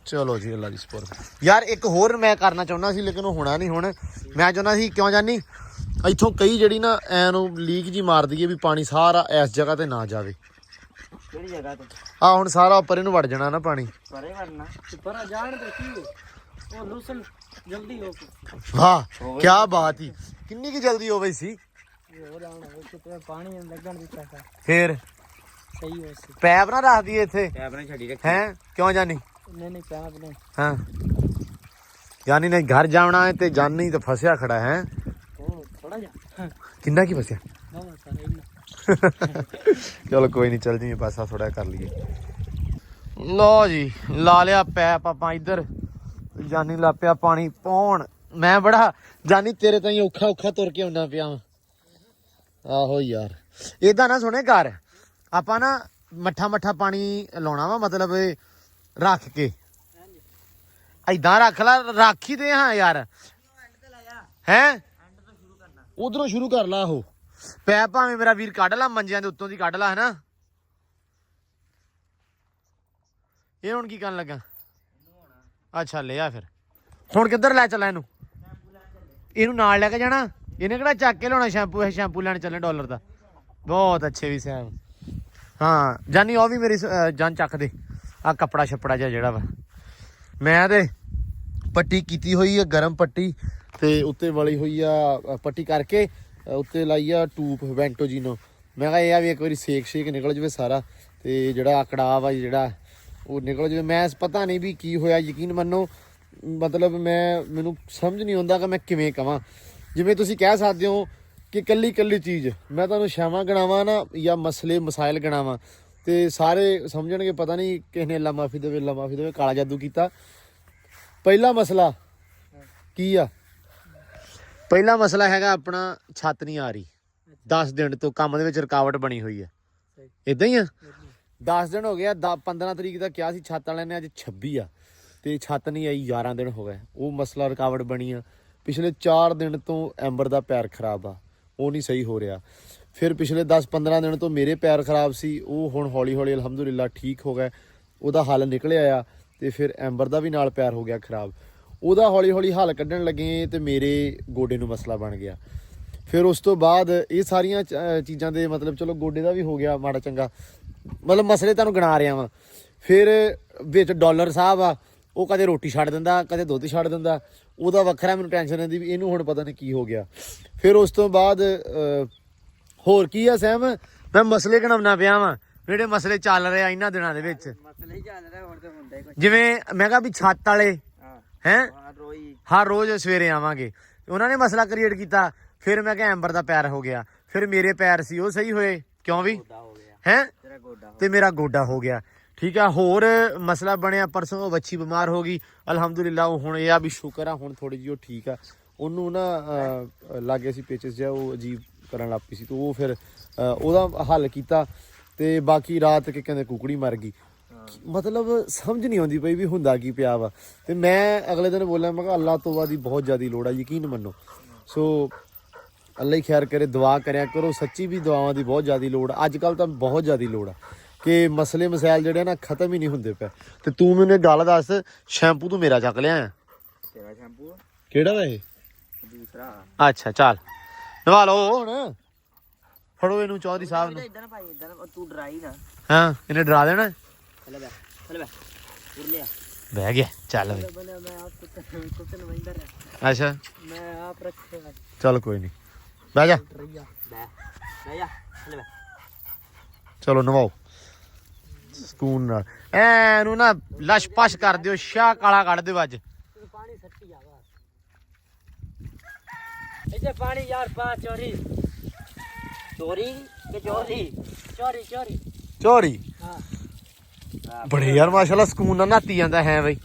ਚਲੋ ਜੀ ਅੱਲਾ ਦੀ ਸਪੁਰਦ। ਯਾਰ ਇੱਕ ਹੋਰ ਮੈਂ ਕਰਨਾ ਚਾਹੁੰਦਾ ਸੀ, ਲੇਕਿਨ ਉਹ ਹੋਣਾ ਨਹੀਂ। ਹੁਣ ਮੈਂ ਚਾਹੁੰਦਾ ਸੀ, ਕਿਉਂ ਜਾਨੀ, ਇੱਥੋਂ ਕਈ ਜਿਹੜੀ ਨਾ ਐ ਨੂੰ ਲੀਕ ਜੀ ਮਾਰ ਦਈਏ ਵੀ ਪਾਣੀ ਸਾਰਾ ਇਸ ਜਗ੍ਹਾ ਤੇ ਨਾ ਜਾਵੇ। ਕਿਹੜੀ ਜਗ੍ਹਾ ਤੇ? ਆ ਹੁਣ ਸਾਰਾ ਉੱਪਰ ਇਹਨੂੰ ਵੜ ਜਾਣਾ ਨਾ ਪਾਣੀ। ਪਰੇ ਵੜਨਾ पर जान दे की वो लूसन जल्दी हो ਵਾਹ ਕੀ ਬਾਤ ਹੀ। ਕਿੰਨੀ ਕੀ ਜਲਦੀ ਹੋ ਗਈ ਸੀ? ये हो जाना वो तो पानी लगन दिता था ਫੇਰ सही हो से ਪੈਪ ਨਾ ਰੱਖ ਦਈਏ ਇੱਥੇ। ਕੈਬ ਨੇ ਛੱਡੀ ਰੱਖੀ। ਹੈ ਕਿਉਂ ਜਾਨੀ? नहीं पैप नहीं ਹਾਂ ਜਾਨੀ ਨੇ ਘਰ ਜਾਣਾ ਹੈ ਤੇ ਜਾਨੀ ਤਾਂ ਫਸਿਆ ਖੜਾ ਹੈ। ओ थोड़ा जा ਕਿੰਨਾ ਕੀ ਫਸਿਆ? बाबा सारे इतना ਚਲੋ ਕੋਈ ਨਹੀਂ, ਚੱਲ ਜੀ ਪਾਸਾ ਥੋੜਾ ਕਰ ਲਈਏ। ਲੋ ਜੀ ਲਾ ਲਿਆ ਪੈਪ ਆਪਾਂ ਇੱਧਰ। ਜਾਨੀ ਲਾ ਪਿਆ ਪਾਣੀ ਪਾਉਣ। ਮੈਂ ਬੜਾ ਜਾਨੀ ਤੇਰੇ ਤਾਈਂ ਔਖਾ ਤੁਰ ਕੇ ਆਉਣਾ ਪਿਆ ਵਾਂ। ਆਹੋ ਯਾਰ ਏਦਾਂ ਨਾ ਸੁਣੇ ਘਰ ਆਪਾਂ ਨਾ ਮੱਠਾ ਪਾਣੀ ਲਾਉਣਾ ਵਾ, ਮਤਲਬ ਰੱਖ ਕੇ ਏਦਾਂ ਰੱਖ ਲਾ। ਰੱਖ ਹੀ ਦੇ ਹਾਂ ਯਾਰ। ਹੈ ਉਧਰੋਂ ਸ਼ੁਰੂ ਕਰ ਲਾ। ਉਹ ਪੈਪ ਭਾਵੇਂ ਮੇਰਾ ਵੀਰ ਕੱਢ ਲਾ, ਮੰਜਿਆਂ ਦੇ ਉੱਤੋਂ ਦੀ ਕੱਢ ਲਾ। ਹੈ ਇਹ ਹੁਣ ਕੀ ਕਰਨ ਲੱਗਾ? ਅੱਛਾ ਲਿਆ ਫਿਰ। ਹੁਣ ਕਿੱਧਰ ਲੈ ਚੱਲਾਂ ਇਹਨੂੰ? ਇਹਨੂੰ ਨਾਲ ਲੈ ਕੇ ਜਾਣਾ, ਇਹਨੇ ਕਿਹੜਾ ਚੱਕ ਕੇ ਲਿਆਉਣਾ ਸ਼ੈਂਪੂ, ਇਹ ਸ਼ੈਂਪੂ ਲੈਣ ਚੱਲੇ ਡਾਲਰ ਦਾ। ਬਹੁਤ ਅੱਛੇ ਵੀ ਸੈਮ। ਹਾਂ ਜਾਨੀ ਉਹ ਵੀ ਮੇਰੀ ਜਾਨ ਚੱਕ ਦੇ ਆ ਕੱਪੜਾ ਛੱਪੜਾ ਜਿਹਾ ਜਿਹੜਾ ਵਾ। ਮੈਂ ਤੇ ਪੱਟੀ ਕੀਤੀ ਹੋਈ ਆ ਗਰਮ ਪੱਟੀ, ਤੇ ਉੱਤੇ ਵਾਲੀ ਹੋਈ ਆ ਪੱਟੀ ਕਰਕੇ ਉੱਤੇ ਲਾਈ ਆ ਟੂਪ ਵੈਂਟੋਜੀਨੋ। ਮੈਂ ਕਿਹਾ ਇਹ ਆ ਵੀ ਇੱਕ ਵਾਰੀ ਸੇਕ ਨਿਕਲ ਜਾਵੇ ਸਾਰਾ, ਤੇ ਜਿਹੜਾ ਅਕੜਾਵ ਆ ਜਿਹੜਾ ਉਹ ਨਿਕਲ ਜਾਵੇ। ਮੈਂ ਪਤਾ ਨਹੀਂ ਵੀ ਕੀ ਹੋਇਆ, ਯਕੀਨ ਮੰਨੋ ਮਤਲਬ ਮੈਨੂੰ ਸਮਝ ਨਹੀਂ ਆਉਂਦਾ ਕਿ ਮੈਂ ਕਿਵੇਂ ਕਵਾਂ। ਜਿਵੇਂ ਤੁਸੀਂ ਕਹਿ ਸਕਦੇ ਹੋ ਕਿ ਕੱਲੀ ਚੀਜ਼ ਮੈਂ ਤੁਹਾਨੂੰ ਛਾਵਾਂ ਗਣਾਵਾਂ ਨਾ ਜਾਂ ਮਸਾਇਲ ਗਣਾਵਾਂ ਤੇ ਸਾਰੇ ਸਮਝਣਗੇ ਪਤਾ ਨਹੀਂ ਕਿਸ ਨੇ ਅੱਲਾ ਮਾਫੀ ਦੇਵੇ ਕਾਲਾ ਜਾਦੂ ਕੀਤਾ। ਪਹਿਲਾ ਮਸਲਾ ਕੀ ਆ? ਪਹਿਲਾ ਮਸਲਾ ਹੈਗਾ ਆਪਣਾ ਛੱਤ ਨਹੀਂ ਆ ਰਹੀ। 10 ਦਿਨ ਤੋਂ ਕੰਮ ਦੇ ਵਿੱਚ ਰੁਕਾਵਟ ਬਣੀ ਹੋਈ ਹੈ। ਇਦਾਂ ਹੀ ਆ, 10 ਦਿਨ ਹੋ ਗਿਆ। 15 ਤਰੀਕ ਦਾ ਕਿਹਾ ਸੀ ਛੱਤ ਵਾਲਿਆਂ ਨੇ, ਅੱਜ 26 ਆ ਤੇ ਛੱਤ ਨਹੀਂ ਆਈ। 11 ਦਿਨ ਹੋ ਗਏ। ਉਹ ਮਸਲਾ ਰੁਕਾਵਟ ਬਣੀ ਆ। ਪਿਛਲੇ 4 ਦਿਨ ਤੋਂ ਐਂਬਰ ਦਾ ਪੈਰ ਖਰਾਬ ਆ, ਉਹ ਨਹੀਂ ਸਹੀ ਹੋ ਰਿਹਾ। ਫਿਰ ਪਿਛਲੇ 10-15 ਦਿਨ ਤੋਂ ਮੇਰੇ ਪੈਰ ਖਰਾਬ ਸੀ, ਉਹ ਹੁਣ ਹੌਲੀ ਅਲਹਮਦੁਲਿਲਾ ਠੀਕ ਹੋ ਗਏ। ਉਹਦਾ ਹੱਲ ਨਿਕਲਿਆ ਆ। ਤੇ ਫਿਰ ਐਂਬਰ ਦਾ ਵੀ ਨਾਲ ਪੈਰ ਹੋ ਗਿਆ ਖਰਾਬ। ਉਹਦਾ ਹੌਲੀ ਹੱਲ ਕੱਢਣ ਲੱਗੇ ਤੇ ਮੇਰੇ ਗੋਡੇ ਨੂੰ ਮਸਲਾ ਬਣ ਗਿਆ। ਫਿਰ ਉਸ ਤੋਂ ਬਾਅਦ ਇਹ ਸਾਰੀਆਂ ਚੀਜ਼ਾਂ ਦੇ ਮਤਲਬ ਚਲੋ ਗੋਡੇ ਦਾ ਵੀ ਹੋ ਗਿਆ ਮਾੜਾ ਚੰਗਾ, ਮਤਲਬ ਮਸਲੇ ਤੁਹਾਨੂੰ ਗਿਣਾ ਰਿਹਾ ਵਾਂ। ਫਿਰ ਵਿੱਚ ਡਾਲਰ ਸਾਹਿਬ ਆ, ਉਹ ਕਦੇ ਰੋਟੀ ਛੱਡ ਦਿੰਦਾ, ਕਦੇ ਦੁੱਧ ਛੱਡ ਦਿੰਦਾ। ਉਹਦਾ ਵੱਖਰਾ ਮੈਨੂੰ ਟੈਨਸ਼ਨ ਰਹਿੰਦੀ ਵੀ ਇਹਨੂੰ ਹੁਣ ਪਤਾ ਨਹੀਂ ਕੀ ਹੋ ਗਿਆ। ਫਿਰ ਉਸ ਤੋਂ ਬਾਅਦ ਹੋਰ ਕੀ ਆ ਸਹਿਮ, ਮੈਂ ਮਸਲੇ ਗਿਣਾਉਣਾ ਪਿਆ ਵਾਂ ਜਿਹੜੇ ਮਸਲੇ ਚੱਲ ਰਹੇ ਆ ਇਹਨਾਂ ਦਿਨਾਂ ਦੇ ਵਿੱਚ। ਮਸਲੇ ਹੀ ਚੱਲ ਰਿਹਾ, ਹੋਰ ਤੇ ਹੁੰਦਾ ਹੀ ਕੁਝ। ਜਿਵੇਂ ਮੈਂ ਕਿਹਾ ਵੀ ਛੱਤ ਵਾਲੇ ਹਰ ਰੋਜ਼ ਸਵੇਰੇ ਆਵਾਂਗੇ, ਉਹਨਾਂ ਨੇ ਮਸਲਾ ਕ੍ਰੀਏਟ ਕੀਤਾ। ਫਿਰ ਮੈਂ ਕਿਹਾ ਐਂਬਰ ਦਾ ਪੈਰ ਹੋ ਗਿਆ। ਫਿਰ ਮੇਰੇ ਪੈਰ ਸੀ ਉਹ ਸਹੀ ਹੋਏ, ਕਿਉਂ ਵੀ ਹੈ ਤੇ ਮੇਰਾ ਗੋਡਾ ਹੋ ਗਿਆ। ਠੀਕ ਆ। ਹੋਰ ਮਸਲਾ ਬਣਿਆ ਪਰਸੋਂ ਉਹ ਵੱਛੀ ਬਿਮਾਰ ਹੋ ਗਈ। ਅਲਹਮਦੁਲਿਲਾ ਉਹ ਹੁਣ ਇਹ ਆ ਵੀ ਸ਼ੁਕਰ ਆ ਹੁਣ ਥੋੜੀ ਜਿਹੀ ਉਹ ਠੀਕ ਆ। ਉਹਨੂੰ ਨਾ ਲਾਗੇ ਸੀ ਪੇਚਸ ਜਿਹਾ, ਉਹ ਅਜੀਬ ਕਰਨ ਲੱਗ ਪਈ ਸੀ, ਤੇ ਉਹ ਫਿਰ ਉਹਦਾ ਹੱਲ ਕੀਤਾ। ਤੇ ਬਾਕੀ ਰਾਤ ਕਿ ਕਹਿੰਦੇ ਕੁਕੜੀ ਮਰ ਗਈ। ਮਤਲਬ ਸਮਝ ਨਹੀਂ ਆਉਂਦੀ ਪਈ ਵੀ ਹੁੰਦਾ ਕੀ ਪਿਆ ਵਾ। ਤੇ ਮੈਂ ਅਗਲੇ ਦਿਨ ਬੋਲਿਆ, ਮੈਂ ਕਿਹਾ ਅੱਲਾਹ ਤੋਬਾ ਦੀ ਬਹੁਤ ਜ਼ਿਆਦਾ ਲੋੜ ਆ, ਯਕੀਨ ਮੰਨੋ। ਸੋ ਅੱਲਾ ਹੀ ਖੈਰ ਕਰੇ, ਦੁਆ ਕਰਿਆ ਕਰੋ। ਸੱਚੀ ਵੀ ਦੁਆਵਾਂ ਦੀ ਬਹੁਤ ਜ਼ਿਆਦਾ ਲੋੜ ਅੱਜ ਕੱਲ੍ਹ ਤਾਂ ਬਹੁਤ ਜ਼ਿਆਦਾ ਲੋੜ ਆ ਕਿ ਮਸਲੇ ਮਸਾਇਲ ਜਿਹੜੇ ਨਾ ਖਤਮ ਹੀ ਨਹੀਂ ਹੁੰਦੇ ਪਏ। ਤੇ ਤੂੰ ਮੈਨੂੰ ਇਹ ਗੱਲ ਦੱਸ, ਸ਼ੈਂਪੂ ਤੂੰ ਮੇਰਾ ਚੱਕ ਲਿਆ? ਤੇਰਾ ਸ਼ੈਂਪੂ ਕਿਹੜਾ ਵਾ ਇਹ? ਦੂਸਰਾ। ਅੱਛਾ ਚੱਲ ਨਵਾ ਲਓ ਹੁਣ। ਫੜੋ ਇਹਨੂੰ ਚੌਧਰੀ ਸਾਹਿਬ ਨੂੰ। ਇਦਾਂ ਨਾ ਭਾਈ, ਇਦਾਂ ਨਾ, ਤੂੰ ਡਰਾਈ ਨਾ। ਹਾਂ ਇਹਨੇ ਡਰਾ ਦੇਣਾ। ਚੱਲ ਬੈ ਲਿਆ ਬਹਿ ਗਿਆ। ਚੱਲ ਬਈ। ਮੈਂ ਆਪ ਕੁੱਤਨ ਵੰਦਰ ਅੱਛਾ ਮੈਂ ਆਪ ਰੱਖਿਆ। ਚੱਲ ਕੋਈ ਨਹੀਂ, ਬਹਿ ਜਾ। ਬੈ ਜਾ ਚੱਲ ਬੈ। ਚਲੋ ਨਵਾਓ ਸਕੂਨ ਨਾਲ। ਐਨੂੰ ਨਾ ਲਸ਼ ਪਸ਼ ਕਰ ਦਿਓ, ਸ਼ਾਹ ਕਾਲਾ ਕੱਢ ਦਿਓ ਅੱਜ। ਪਾਣੀ ਸੱਟੀ ਆਵਾ ਇੱਥੇ ਪਾਣੀ ਯਾਰ ਪਾ। ਚੋਰੀ ਕਿ ਚੋਰੀ? ਚੋਰੀ ਹਾਂ ਬੜੇ ਯਾਰ ਮਾਸ਼ਾਅੱਲਾ ਸਕੂਨ ਨਾਲ ਨਹਾਤੀ ਜਾਂਦਾ ਹੈ ਬਈ।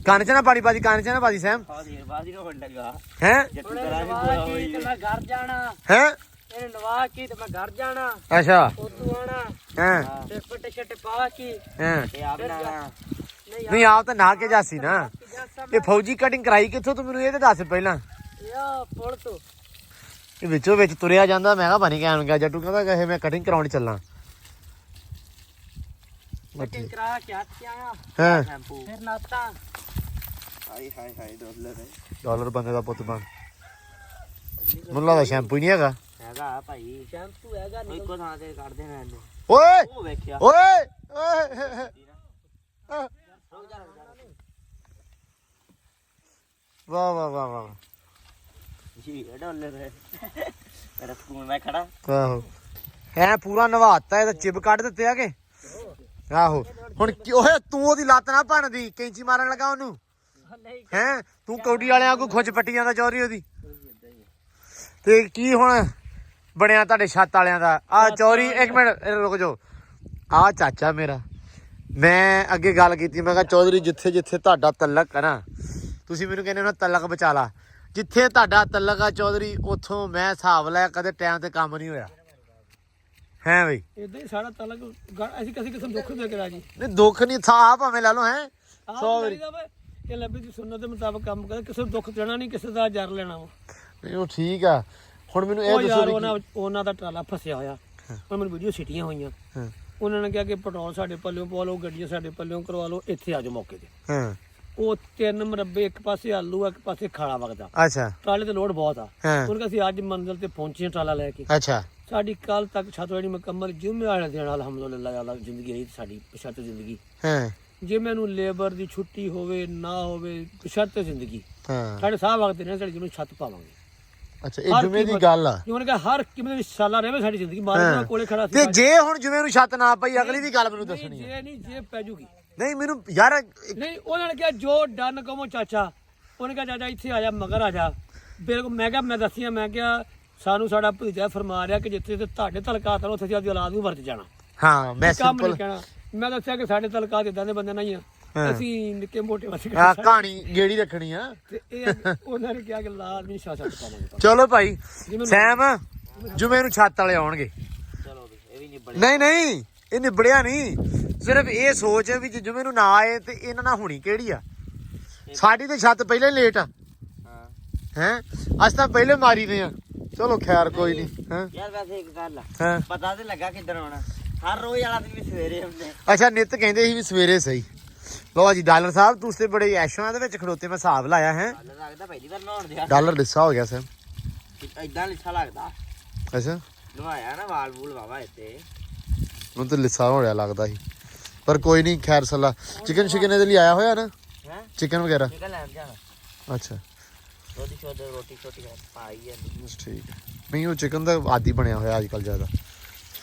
ਕੰਨ ਚ ਨਾ ਪਾਣੀ ਪਾਦੀ, ਕੰਨ ਚ ਨਾ ਪਾਦੀ ਸੈਮ। ਬਾਦੀ ਨੂੰ ਹੋਣ ਲੱਗਾ ਹੈ ਜੱਟੂ ਕਰਾ ਕੇ ਪੂਰਾ ਹੋਈ। ਮੈਂ ਘਰ ਜਾਣਾ ਹੈ। ਇਹਨੂੰ ਨਵਾ ਕੇ ਤੇ ਮੈਂ ਘਰ ਜਾਣਾ। ਅੱਛਾ ਉਦੋਂ ਆਣਾ ਹਾਂ ਤੇ ਪੱਟੇ ਛੱਟੇ ਪਾ ਕੇ ਹਾਂ। ਤੇ ਆਪ ਨਾ ਨਹੀਂ ਆਪ ਤਾਂ ਨਹਾ ਕੇ ਜਾਸੀ ਨਾ। ਇਹ ਫੌਜੀ ਕਟਿੰਗ ਕਰਾਈ ਕਿੱਥੋਂ ਤੂੰ ਮੈਨੂੰ ਇਹ ਤੇ ਦੱਸ ਪਹਿਲਾਂ। ਯਾ ਪੁੱਲ ਤੋਂ ਇਹ ਵਿੱਚੋਂ ਵਿੱਚ ਤੁਰਿਆ ਜਾਂਦਾ। ਮੈਂ ਕਿਹਾ ਬਣੀ ਕਹਿਣ ਗਿਆ ਜੱਟੂ ਕਹਿੰਦਾ ਕਹੇ ਮੈਂ ਕਟਿੰਗ ਕਰਾਉਣ ਚੱਲਾਂ। ਕਟਿੰਗ ਕਰਾ ਕੇ ਹੱਥ ਕੇ ਆਇਆ ਹਾਂ ਸ਼ੈਂਪੂ। ਫਿਰ ਨਾਤਾ। ਹਾਏ ਡਾਲਰ ਬੰਦੇ ਦਾ ਪੁੱਤ ਬਣ। ਮੈਨੂੰ ਲੱਗਦਾ ਸ਼ੈਂਪੂ ਹੀ ਨਹੀਂ ਹੈਗਾ। ਹੈਗਾ ਭਾਈ ਸ਼ੈਂਪੂ ਹੈਗਾ ਨਹੀਂ। ਇੱਕੋ ਥਾਂ ਤੇ ਕੱਢ ਦੇਣਾ ਇਹਨੂੰ। ਓਏ ਉਹ ਵੇਖਿਆ ਓਏ ਵਾਹ ਵਾਹ ਵਾਹ ਵਾਹ। ਜੀ ਡਾਲਰ ਹੈ ਮੇਰਾ ਸਕੂਲ ਮੈਂ ਖੜਾ। ਆਹੋ ਐ ਪੂਰਾ ਨਵਾਤਾ। ਇਹਦਾ ਚਿਬ ਕੱਢ ਦਿੱਤੇ ਆ ਕਿ ਆਹੋ। ਹੁਣ ਓਏ ਤੂੰ ਉਹਦੀ ਲੱਤ ਨਾ ਭੰਨਦੀ, ਕੈਂਚੀ ਮਾਰਨ ਲੱਗਾ ਉਹਨੂੰ। ਹੈ ਤੂੰ ਕੌਡੀ ਵਾਲਿਆਂ ਕੋ ਖੁੱਚ ਪੱਟੀ ਜਾਂਦਾ ਚੌਰੀ ਉਹਦੀ। ਤੇ ਕੀ ਹੁਣ ਬਣਿਆ ਤੁਹਾਡੇ ਛੱਤ ਵਾਲਿਆਂ ਦਾ? ਆ ਚੌਰੀ ਇੱਕ ਮਿੰਟ ਰੁਕ ਜਾਓ। ਆ ਚਾਚਾ ਮੇਰਾ, ਮੈਂ ਅੱਗੇ ਗੱਲ ਕੀਤੀ, ਮੈਂ ਕਿਹਾ ਚੌਧਰੀ ਜਿੱਥੇ ਜਿੱਥੇ ਤੁਹਾਡਾ ਤਲਕ ਹੈ ਨਾ, ਤੁਸੀਂ ਮੈਨੂੰ ਕਹਿੰਦੇ ਹੋ ਤਲਕ ਬਚਾ ਲਾ। ਜਿੱਥੇ ਤੁਹਾਡਾ ਤਲਕ ਆ ਚੌਧਰੀ, ਉੱਥੋਂ ਮੈਂ ਹਿਸਾਬ ਲਿਆ ਕਦੇ ਟਾਈਮ ਤੇ ਕੰਮ ਨਹੀਂ ਹੋਇਆ ਹੈ ਬਈ। ਇਦਾਂ ਹੀ ਸਾਡਾ ਤਲਕ ਅਸੀਂ ਕਿਸੇ ਕਿਸਮ ਦੁੱਖ ਦੇ ਕੇ ਰਾਜੀ ਨਹੀਂ ਦੁੱਖ ਨਹੀਂ ਥਾ ਭਾਵੇਂ ਲੈ ਲਓ ਹੈ 100 ਵਾਰੀ। ਇਹ ਲੱਭੀ ਦੀ ਸੁਣਨ ਦੇ ਮੁਤਾਬਕ ਕੰਮ ਕਰ, ਕਿਸੇ ਨੂੰ ਦੁੱਖ ਦੇਣਾ ਨਹੀਂ, ਕਿਸੇ ਦਾ ਜਰ ਲੈਣਾ ਵਾ। ਨਹੀਂ ਉਹ ਠੀਕ ਆ। ਹੁਣ ਮੈਨੂੰ ਇਹ ਯਾਰ ਦੱਸੋ ਉਹਨਾਂ ਦਾ ਟਰਾਲਾ ਫਸਿਆ ਹੋਇਆ। ਹੁਣ ਮੈਨੂੰ ਵੀਡੀਓ ਸਿੱਟੀਆਂ ਹੋਈਆਂ। ਉਹਨਾਂ ਨੇ ਕਿਹਾ ਕਿ ਪੈਟਰੋਲ ਸਾਡੇ ਪੱਲਿਓਂ ਪਵਾ ਲਓ, ਗੱਡੀਆਂ ਸਾਡੇ ਪੱਲਿਓਂ ਕਰਵਾ ਲਓ, ਇੱਥੇ ਆ ਜਾਓ ਮੌਕੇ ਤੇ। ਹਾਂ ਉਹ 3 ਮਰਬੇ, ਇੱਕ ਪਾਸੇ ਆਲੂ ਆ, ਇੱਕ ਪਾਸੇ ਖਾਲਾ ਵਗਦਾ। ਅੱਛਾ ਟਰਾਲੇ ਤੇ ਲੋਡ ਬਹੁਤ ਆ। ਹਾਂ ਹੁਣ ਅਸੀਂ ਅੱਜ ਮੰਜ਼ਿਲ ਤੇ ਪਹੁੰਚੇ ਹਾਂ ਟਰਾਲਾ ਲੈ ਕੇ। ਅੱਛਾ ਸਾਡੀ ਕੱਲ ਤੱਕ ਛੱਤ ਜਿਹੜੀ ਮੁਕੰਮਲ ਜੁਮੇ ਵਾਲੇ ਦਿਨ ਅਲਹਮਦੁਲਿਲਾ ਅੱਲਾ ਜ਼ਿੰਦਗੀ ਰਹੀ ਸਾਡੀ ਬਸ਼ਰਤ ਜ਼ਿੰਦਗੀ। ਹਾਂ ਜੇ ਮੈਨੂੰ ਲੇਬਰ ਦੀ ਛੁੱਟੀ ਹੋਵੇ ਨਾ ਹੋਵੇ ਬਸ਼ਰਤ ਜ਼ਿੰਦਗੀ ਹਾਂ ਸਾਡੇ ਸਾਹ ਵਕਤ ਨੇ ਸਾਡੀ ਜਿਵੇਂ ਛੱਤ ਪਾਵਾਂਗੇ। ਅੱਛਾ ਇਹ ਜੁਮੇ ਦੀ ਗੱਲ ਆ ਜਿਵੇਂ ਕਿ ਹਰ ਕਿਵੇਂ ਵਿੱਚ ਸਾਲਾ ਰਹੇ ਸਾਡੀ ਜ਼ਿੰਦਗੀ ਮਾਲਕ ਕੋਲੇ ਖੜਾ ਸੀ। ਤੇ ਜੇ ਹੁਣ ਜੁਮੇ ਨੂੰ ਛੱਤ ਨਾ ਪਈ ਅਗਲੀ ਵੀ ਗੱਲ ਮੈਨੂੰ ਦੱਸਣੀ ਆ। ਜੇ ਨਹੀਂ ਜੇ ਪੈ ਜੂਗੀ ਨਹੀਂ ਮੈਨੂੰ ਯਾਰ ਨਹੀਂ। ਉਹਨਾਂ ਨੇ ਕਿਹਾ ਜੋ ਡਨ ਕਹੋ ਚਾਚਾ। ਉਹਨੇ ਕਿਹਾ ਚਾਚਾ ਇੱਥੇ ਆ ਜਾ ਮਗਰ ਆ ਜਾ। ਬਿਲਕੁਲ ਮੈਂ ਕਿਹਾ ਮੈਂ ਦੱਸੀਆਂ ਮੈਂ ਕਿਹਾ ਸਾਨੂੰ ਸਾਡਾ ਭਤੀਜਾ ਫਰਮਾ ਰਿਹਾ ਕਿ ਜਿੱਥੇ ਤੇ ਤੁਹਾਡੇ ਤਲਕਾਤ ਉੱਥੇ ਅਸੀਂ ਆਪਦੀ ਔਲਾਦ ਨੂੰ ਵਰਤ ਜਾਣਾ। ਹਾਂ ਮੈਂ ਕੰਮ ਨਹੀਂ ਸਿੰਪਲ ਕਹਿਣਾ। ਮੈਂ ਦੱਸਿਆ ਕਿ ਸਾਡੇ ਤਲਕਾਤ ਇਦਾਂ ਦੇ ਬੰਦੇ ਨਹੀਂ ਆ, ਅਸੀਂ ਨਿੱਕੇ ਮੋਟੇ ਵਸੇ ਆ ਕਹਾਣੀ ਗੇੜੀ ਰੱਖਣੀ ਆ। ਤੇ ਇਹ ਉਹਨਾਂ ਨੇ ਕਿਹਾ ਕਿ ਲਾਜ਼ਮੀ ਸ਼ਾਸਤ ਪਾਵਾਂਗੇ। ਚਲੋ ਭਾਈ ਸੈਮ ਜੁਮੇ ਨੂੰ ਛੱਤ ਵਾਲੇ ਆਉਣਗੇ। ਚਲੋ ਇਹ ਵੀ ਨਿਬੜ ਨਹੀਂ ਨਹੀਂ ਇਹ ਨਿਬੜਿਆ ਨਹੀਂ, ਸਿਰਫ ਇਹ ਸੋਚ ਵੀ ਜੇ ਜੁਮੇ ਨੂੰ ਨਾ ਆਏ ਤੇ ਇਹਨਾਂ ਨਾਲ ਹੋਣੀ ਕਿਹੜੀ ਆ। ਸਾਡੀ ਤੇ ਛੱਤ ਪਹਿਲਾਂ ਹੀ ਲੇਟ ਆ। ਹਾਂ ਹੈ ਅੱਜ ਤਾਂ ਪਹਿਲੇ ਮਾਰੀ ਦੇ ਆ। ਚਲੋ ਖੈਰ ਕੋਈ ਨਹੀਂ। ਹਾਂ ਯਾਰ ਵੈਸੇ ਇੱਕ ਗੱਲ ਆ, ਹਾਂ ਪਤਾ ਤੇ ਲੱਗਾ ਕਿੱਦਣ ਆਉਣਾ। ਹਰ ਰੋਜ਼ ਵਾਲਾ ਦਿਨ ਵੀ ਸਵੇਰੇ ਹੁੰਦੇ। ਅੱਛਾ ਨਿੱਤ ਕਹਿੰਦੇ ਸੀ ਵੀ ਸਵੇਰੇ ਸਹੀ। ਲੋ ਜੀ ਡਾਲਰ ਸਾਹਿਬ ਤੁਸੀਂ ਤੇ ਬੜੇ ਐਸ਼ਾਂ ਦੇ ਵਿੱਚ ਖੜੋਤੇ, ਮੈਂ ਹਿਸਾਬ ਲਾਇਆ ਹੈ। ਗੱਲ ਲੱਗਦਾ ਪਹਿਲੀ ਵਾਰ ਨਹਾਉਣ ਦਿਆ ਡਾਲਰ ਲਿੱਸਾ ਹੋ ਗਿਆ ਸਰ। ਇਦਾਂ ਲਿੱਸਾ ਲੱਗਦਾ। ਅੱਛਾ ਨਵਾਇਆ ਨਾ ਵਾਲ ਵੂਲ ਵਾਵਾ ਇੱਥੇ। ਹੁਣ ਤਾਂ ਲਿੱਸਾ ਹੋ ਰਿਹਾ ਲੱਗਦਾ ਸੀ, ਪਰ ਕੋਈ ਨਹੀਂ ਖੈਰ ਸੱਲਾ। ਚਿਕਨ ਸ਼ਿਕਨ ਇਹਦੇ ਲਈ ਆਇਆ ਹੋਇਆ ਨਾ, ਹੈ ਚਿਕਨ ਵਗੈਰਾ। ਠੀਕ ਲੈਣ ਜਾਣਾ। ਅੱਛਾ ਰੋਟੀ ਛੋਟੀ ਪਾਈ ਜਾਂਦੀ। ਬਸ ਠੀਕ ਹੈ। ਨਹੀਂ ਉਹ ਚਿਕਨ ਦਾ ਆਦੀ ਬਣਿਆ ਹੋਇਆ ਅੱਜ ਕੱਲ ਜ਼ਿਆਦਾ।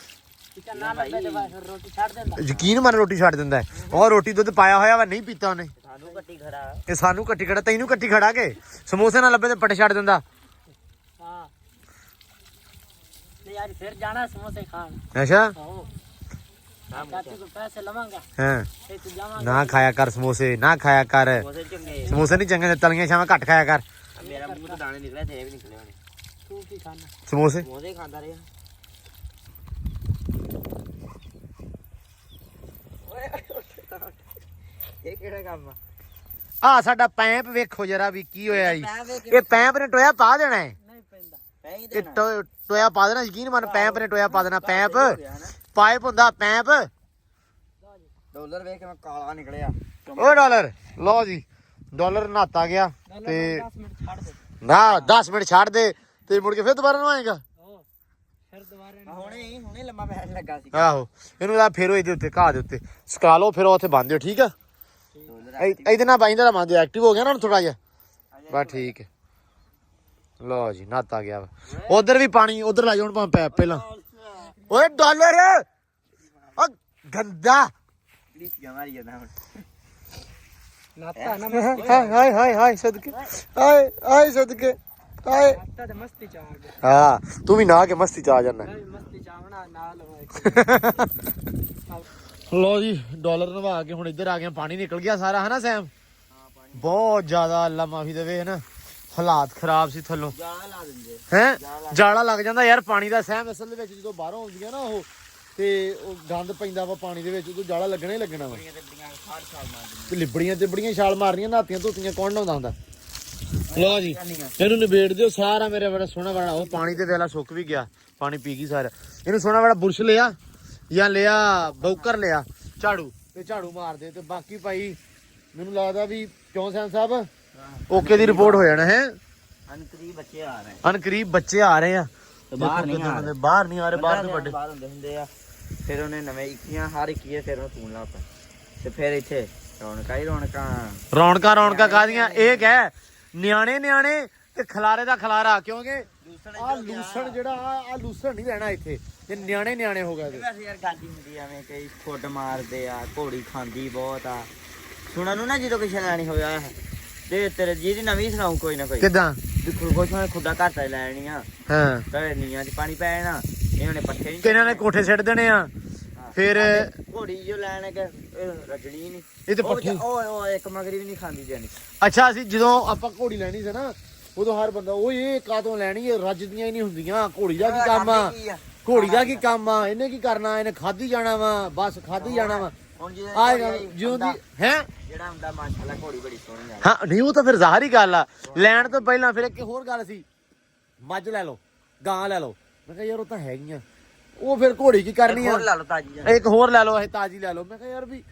ਨਾ ਲੱਭੇ ਤੇ ਬਸ ਰੋਟੀ ਛੱਡ ਦਿੰਦਾ। ਯਕੀਨ ਮੰਨ ਰੋਟੀ ਛੱਡ ਦਿੰਦਾ ਹੈ। ਉਹ ਰੋਟੀ ਦੁੱਧ ਪਾਇਆ ਹੋਇਆ ਵਾ ਨਹੀਂ ਪੀਤਾ ਉਹਨੇ। ਸਾਨੂੰ ਕੱਟੀ ਖੜਾ। ਇਹ ਸਾਨੂੰ ਕੱਟੀ ਖੜਾ, ਤੈਨੂੰ ਕੱਟੀ ਖੜਾ ਕੇ ਸਮੋਸੇ ਨਾਲ ਲੱਭੇ ਤੇ ਪੱਟ ਛੱਡ ਦਿੰਦਾ। ਹਾਂ ਤੇ ਅੱਜ ਫਿਰ ਜਾਣਾ ਸਮੋਸੇ ਖਾਣ। ਅੱਛਾ ਆਹੋ ਚਾਚੇ ਕੋਲ ਪੈਸੇ ਲਵਾਂਗਾ ਹਾਂ ਤੇ ਤੂੰ ਜਾਵਾਂਗਾ। ਨਾ ਖਾਇਆ ਕਰ ਸਮੋਸੇ, ਨਾ ਖਾਇਆ ਕਰ ਸਮੋਸੇ ਚੰਗੇ। ਸਮੋਸੇ। ਨਹੀਂ ਚੰਗੇ ਤਲੀਆਂ ਸ਼ਾਵਾਂ ਘੱਟ ਖਾਇਆ ਕਰ। ਮੇਰਾ ਮੂੰਹ ਤੋਂ ਦਾਣੇ ਨਿਕਲੇ ਤੇ ਇਹ ਵੀ ਨਿਕਲੇ ਹੋਣੇ। ਤੂੰ ਕੀ ਖਾਣਾ? ਸਮੋਸੇ ਸਮੋਸੇ ਖਾਂਦਾ ਰਿਹਾ। ਇਹ ਕਿਹੜਾ ਕੰਮ ਆ? ਆ ਸਾਡਾ ਪੈਂਪ ਵੇਖੋ ਜਰਾ ਵੀ ਕੀ ਹੋਇਆ ਜੀ। ਇਹ ਪੈਂਪ ਨੇ ਟੋਇਆ ਪਾ ਦੇਣਾ ਹੈ। ਨਹੀਂ ਪੈਂਦਾ। ਪੈ ਹੀ ਇਹ ਦੇਣਾ। ਟੋਇਆ ਪਾ ਦੇਣਾ, ਯਕੀਨ ਮੰਨ ਪੈਂਪ ਨੇ ਟੋਇਆ ਪਾ ਦੇਣਾ। ਪੈਂਪ ਪਾਈਪ ਹੁੰਦਾ ਪੈਂਪ। ਡਾਲਰ ਵੇਖ ਕੇ ਮੈਂ ਕਾਲਾ ਨਿਕਲਿਆ। ਓ ਡਾਲਰ ਲਓ ਜੀ, ਡਾਲਰ ਨਹਾਤਾ ਗਿਆ ਤੇ 10 ਮਿੰਟ ਛੱਡ ਦੇ। ਨਾ 10 ਮਿੰਟ ਛੱਡ ਦੇ ਤੇ ਮੁੜ ਕੇ ਫਿਰ ਦੁਬਾਰਾ ਨਹਾਏਗਾ। ਉਹ ਫਿਰ ਦੁਬਾਰੇ ਹੁਣੇ ਲੰਮਾ ਪੈਣ ਲੱਗਾ ਸੀ। ਆਹੋ ਇਹਨੂੰ ਲਾ ਫੇਰੋ ਇਹਦੇ ਉੱਤੇ ਘਾਹ ਦੇ ਉੱਤੇ ਸਕਾ ਲਓ, ਫਿਰ ਉੱਥੇ ਬੰਨ ਦਿਓ। ਠੀਕ ਆ ਇਹਦੇ ਨਾਲ ਬਾਈਂਦਾ ਦਾ ਬੰਦ ਐਕਟਿਵ ਹੋ ਗਿਆ ਨਾ ਥੋੜਾ ਜਿਹਾ। ਬਸ ਠੀਕ ਹੈ। ਲਓ ਜੀ ਨਹਾਤਾ ਗਿਆ ਵਾ। ਉਧਰ ਵੀ ਪਾਣੀ ਉਧਰ ਲਾ ਜਾਣ ਭਾਵੇਂ ਪੈਪ ਪਹਿਲਾਂ। ਓਏ ਡਾਲਰ ਓ ਗੰਦਾ। ਲੀਸੀਆਂ ਮਾਰੀ ਜਾਂਦਾ ਹੁਣ। ਨਾਤਾ ਨਾ ਹਾਏ ਹਾਏ ਹਾਏ ਸਦਕੇ, ਹਾਏ ਹਾਏ ਸਦਕੇ, ਹਾਏ। ਨਾਤਾ ਤੇ ਮਸਤੀ ਚ ਆ ਗਿਆ। ਹਾਂ ਤੂੰ ਵੀ ਨਾ ਕੇ ਮਸਤੀ ਚ ਆ ਜਾਣਾ। ਮਸਤੀ ਚ ਆਵਣਾ ਨਾਲ ਲੋ ਜੀ ਡਾਲਰ ਨਵਾ ਕੇ ਹੁਣ ਇੱਧਰ ਆ ਗਏ। ਪਾਣੀ ਨਿਕਲ ਗਿਆ ਸਾਰਾ ਹੈ ਨਾ ਸੈਮ? ਬਹੁਤ ਜ਼ਿਆਦਾ ਅੱਲਾ ਮਾਫੀ ਦੇਵੇ ਨਾ, ਹਾਲਾਤ ਖਰਾਬ ਸੀ ਥੱਲੋਂ। ਜਾਲਾ ਲਾ ਦਿੰਦੇ। ਹੈ ਜਾਲਾ ਲੱਗ ਜਾਂਦਾ ਯਾਰ ਪਾਣੀ ਦਾ। ਸੈਮ ਅਸਲ ਦੇ ਵਿੱਚ ਜਦੋਂ ਬਾਹਰੋਂ ਆਉਂਦੀਆਂ ਨਾ ਉਹ ਤੇ ਉਹ ਗੰਦ ਪੈਂਦਾ ਵਾ ਪਾਣੀ ਦੇ ਵਿੱਚ, ਉਦੋਂ ਜਾਲਾ ਲੱਗਣਾ ਹੀ ਲੱਗਣਾ ਵਾ। ਤੇ ਲਿਬੜੀਆਂ ਤੇ ਬੜੀਆਂ ਛਾਲ ਮਾਰਨੀਆਂ, ਨਹਾਤੀਆਂ ਧੋਤੀਆਂ ਕੌਣ ਨਹਾਉਂਦਾ ਹੁੰਦਾ। ਲੋ ਜੀ ਇਹਨੂੰ ਨਿਬੇੜ ਦਿਓ ਸਾਰਾ। ਮੇਰੇ ਬੜਾ ਸੋਹਣਾ ਵਾਲਾ ਉਹ ਪਾਣੀ ਤੇ ਵੇਲਾ ਸੁੱਕ ਵੀ ਗਿਆ, ਪਾਣੀ ਪੀ ਗਈ ਸਾਰਾ। ਇਹਨੂੰ ਸੋਹਣਾ ਵਾਲਾ ਬੁਰਸ਼ ਲਿਆ ਜਾਂ ਲਿਆ ਬੌਕਰ ਲਿਆ, ਝਾੜੂ ਤੇ ਝਾੜੂ ਮਾਰ ਦੇ। ਤੇ ਬਾਕੀ ਭਾਈ ਮੈਨੂੰ ਲੱਗਦਾ ਵੀ ਕਿਉਂ ਸੈਮ ਸਾਹਿਬ ਓਕੇ ਦੀ ਰਿਪੋਰਟ ਹੋ ਜਾਣਾ ਹੈ। ਅਨਕਰੀਬ ਬੱਚੇ ਆ ਰਹੇ। ਅਨਕਰੀਬ ਬੱਚੇ ਆ ਰਹੇ ਆ। ਬਾਹਰ ਨਹੀਂ ਆ ਰਹੇ। ਬਾਹਰ ਨਹੀਂ ਆ ਰਹੇ, ਬਾਹਰ ਦੇ ਵੱਡੇ ਬਾਹਰ ਹੁੰਦੇ ਹੁੰਦੇ ਆ। ਫਿਰ ਉਹਨੇ ਨਵੇਂ ਇੱਕੀਆਂ ਹਰ ਇੱਕੀਏ ਫਿਰ ਉਹ ਤੂੰ ਲਾ ਤਾ ਤੇ ਫਿਰ ਇੱਥੇ ਰੌਣਕਾਂ ਹੀ ਰੌਣਕਾਂ। ਰੌਣਕਾਂ ਕਾਹਦੀਆਂ? ਇਹ ਕਹਿ ਨਿਆਣੇ ਤੇ ਖਲਾਰੇ ਦਾ ਖਲਾਰਾ। ਕਿਉਂਕਿ ਆ ਲੂਸਣ ਜਿਹੜਾ ਆ ਲੂਸਣ ਨਹੀਂ ਰਹਿਣਾ ਇੱਥੇ, ਤੇ ਨਿਆਣੇ ਹੋ ਗਏ। ਵੈਸੇ ਯਾਰ ਗਾਂਦੀ ਹੁੰਦੀ ਐਵੇਂ ਕਈ ਫੁੱਟ ਮਾਰਦੇ ਆ, ਘੋੜੀ ਖਾਂਦੀ ਬਹੁਤ ਆ। ਸੁਣਨ ਨੂੰ ਨਾ ਜਦੋਂ ਕਿਸੇ ਲੈਣੀ ਹੋਇਆ ਤੇ ਤੇਰੇ ਜਿਹਦੀ ਨਵੀਂ ਸੁਣਾਉ ਕੋਈ ਨਾ ਕੋਈ। ਕਿੱਦਾਂ? ਦੇਖੋ ਕੁਛ ਮੈਂ ਖੁੱਡਾ ਘਾਟਾ ਲੈਣੀਆਂ। ਹਾਂ ਘਰੇ ਨੀਆਂ 'ਚ ਪਾਣੀ ਪੈ ਜਾਣਾ। ਇਹਨਾਂ ਨੇ ਪੱਠੇ ਨਹੀਂ ਕਿਹਨਾਂ ਨੇ ਕੋਠੇ ਛੱਡ ਦੇਣੇ ਆ। ਫਿਰ ਘੋੜੀ ਜੋ ਲੈਣ ਕੇ ਰਜਣੀ ਨਹੀਂ। ਇਹ ਤੇ ਪੱਠੇ ਉਹ ਇੱਕ ਮਗਰੀ ਵੀ ਨਹੀਂ ਖਾਂਦੀ ਜਾਨੀ। ਅੱਛਾ ਅਸੀਂ ਜਦੋਂ ਆਪਾਂ ਘੋੜੀ ਲੈਣੀ ਸੀ ਨਾ ਉਦੋਂ ਹਰ ਬੰਦਾ ਉਹ ਇਹ ਕਾਹਤੋਂ ਲੈਣੀ, ਇਹ ਰੱਜਦੀਆਂ ਹੀ ਨਹੀਂ ਹੁੰਦੀਆਂ। ਘੋੜੀ ਦਾ ਕੀ ਕੰਮ ਆ? ਘੋੜੀ ਦਾ ਕੀ ਕੰਮ ਆ? ਇਹਨੇ ਕੀ ਕਰਨਾ? ਇਹਨੇ ਖਾਧੀ ਜਾਣਾ ਵਾ, ਬਸ ਖਾਧੀ ਜਾਣਾ ਵਾ। ਹੁਣ ਜਿਉਂ ਦੀ ਹੈ ਜਿਹੜਾ ਹੁੰਦਾ ਮਾਸ਼ਾਅੱਲਾ ਘੋੜੀ ਬੜੀ ਸੋਹਣੀ ਆ। ਹਾਂ ਨਹੀਂ ਉਹ ਤਾਂ ਫਿਰ ਜ਼ਾਹਰੀ ਗੱਲ ਆ। ਲੈਣ ਤੋਂ ਪਹਿਲਾਂ ਫਿਰ ਇੱਕ ਹੋਰ ਗੱਲ ਸੀ, ਮੱਝ ਲੈ ਲਓ, ਗਾਂ ਲੈ ਲਓ। ਮੈਂ ਕਿਹਾ ਯਾਰ ਉਹ ਤਾਂ ਹੈਗੀਆਂ, ਉਹ ਫਿਰ ਘੋੜੀ ਕੀ ਕਰਨੀ ਆ? ਹੋਰ ਲਾ ਲਓ ਤਾਜੀ। ਇੱਕ ਹੋਰ ਲੈ ਲਓ, ਇਹ ਤਾਜੀ ਲੈ ਲਓ। ਮੈਂ ਕਿਹਾ ਯਾਰ ਵੀ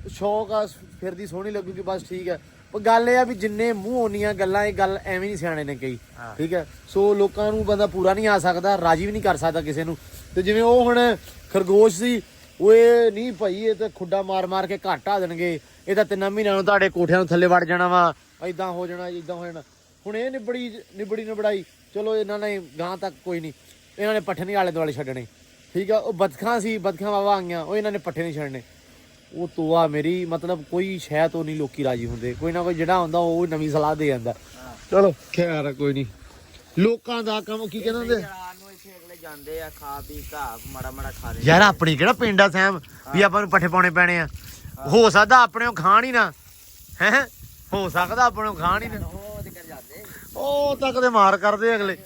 ਸ਼ੌਕ ਆ ਫਿਰਦੀ ਸੋਹਣੀ ਲੱਗੂਗੀ, ਬਸ ਠੀਕ ਹੈ। ਗੱਲ ਇਹ ਆ ਵੀ ਜਿੰਨੇ ਮੂੰਹ ਓਨੀਆਂ ਗੱਲਾਂ, ਇਹ ਗੱਲ ਐਵੇਂ ਨਹੀਂ ਸਿਆਣੇ ਨੇ ਕਹੀ, ਠੀਕ ਹੈ। ਸੋ ਲੋਕਾਂ ਨੂੰ ਬੰਦਾ ਪੂਰਾ ਨਹੀਂ ਆ ਸਕਦਾ, ਰਾਜੀ ਵੀ ਨਹੀਂ ਕਰ ਸਕਦਾ ਕਿਸੇ ਨੂੰ। ਤੇ ਜਿਵੇਂ ਉਹ ਹੁਣ ਖਰਗੋਸ਼ ਸੀ, ਉਹ ਇਹ ਨਹੀਂ ਭਾਈ ਇਹ ਤਾਂ ਖੁੱਡਾ ਮਾਰ ਕੇ ਘੱਟ ਆ ਦੇਣਗੇ, ਇਹ ਤਾਂ 3 ਮਹੀਨਿਆਂ ਨੂੰ ਤੁਹਾਡੇ ਕੋਠਿਆਂ ਨੂੰ ਥੱਲੇ ਵੜ ਜਾਣਾ ਵਾ, ਏਦਾਂ ਹੋ ਜਾਣਾ ਏਦਾਂ ਹੋ ਜਾਣਾ। ਹੁਣ ਇਹ ਨਿਬੜੀ ਚਲੋ ਇਹਨਾਂ ਨੇ ਗਾਂ ਤੱਕ ਕੋਈ ਨਹੀਂ, ਇਹਨਾਂ ਨੇ ਪੱਠੇ ਨਹੀਂ ਆਲੇ ਦੁਆਲੇ ਛੱਡਣੇ, ਠੀਕ ਆ। ਉਹ ਬਤਖਾਂ ਸੀ, ਬਤਖਾਂ ਵਾਵਾ ਆਈਆਂ, ਉਹ ਇਹਨਾਂ ਨੇ ਪੱਠੇ ਨਹੀਂ ਛੱਡਣੇ। ਉਹ ਤੋਆ ਮੇਰੀ ਮਤਲਬ ਕੋਈ ਸ਼ੈ ਤੋਂ ਨਹੀਂ ਲੋਕੀ ਰਾਜੀ ਹੁੰਦੇ, ਕੋਈ ਨਾ ਕੋਈ ਜਿਹੜਾ ਹੁੰਦਾ ਉਹ ਨਵੀਂ ਸਲਾਹ ਦੇ ਜਾਂਦਾ। ਚਲੋ ਖੈਰ ਕੋਈ ਨਹੀਂ, ਲੋਕਾਂ ਦਾ ਕੰਮ ਕੀ ਕਹਿੰਦੇ ਹੁੰਦੇ ਨੂੰ ਇੱਥੇ ਅਗਲੇ ਜਾਂਦੇ ਆ ਖਾ ਪੀ ਘਾਹ ਮਾੜਾ ਖਾ ਦੇ ਯਾਰ। ਆਪਣੀ ਕਿਹੜਾ ਪਿੰਡ ਆ ਸੈਮ ਵੀ ਆਪਾਂ ਨੂੰ ਪੱਠੇ ਪਾਉਣੇ ਪੈਣੇ ਆ? ਹੋ ਸਕਦਾ ਆਪਣੇ ਉਹ ਖਾਣ ਹੀ ਨਾ, ਹੈ ਹੋ ਸਕਦਾ ਆਪਣੇ ਉਹ ਖਾਣ ਹੀ ਨਾ, ਉਹ ਤੱਕ ਦੇ ਮਾਰ ਕਰਦੇ ਅਗਲੇ।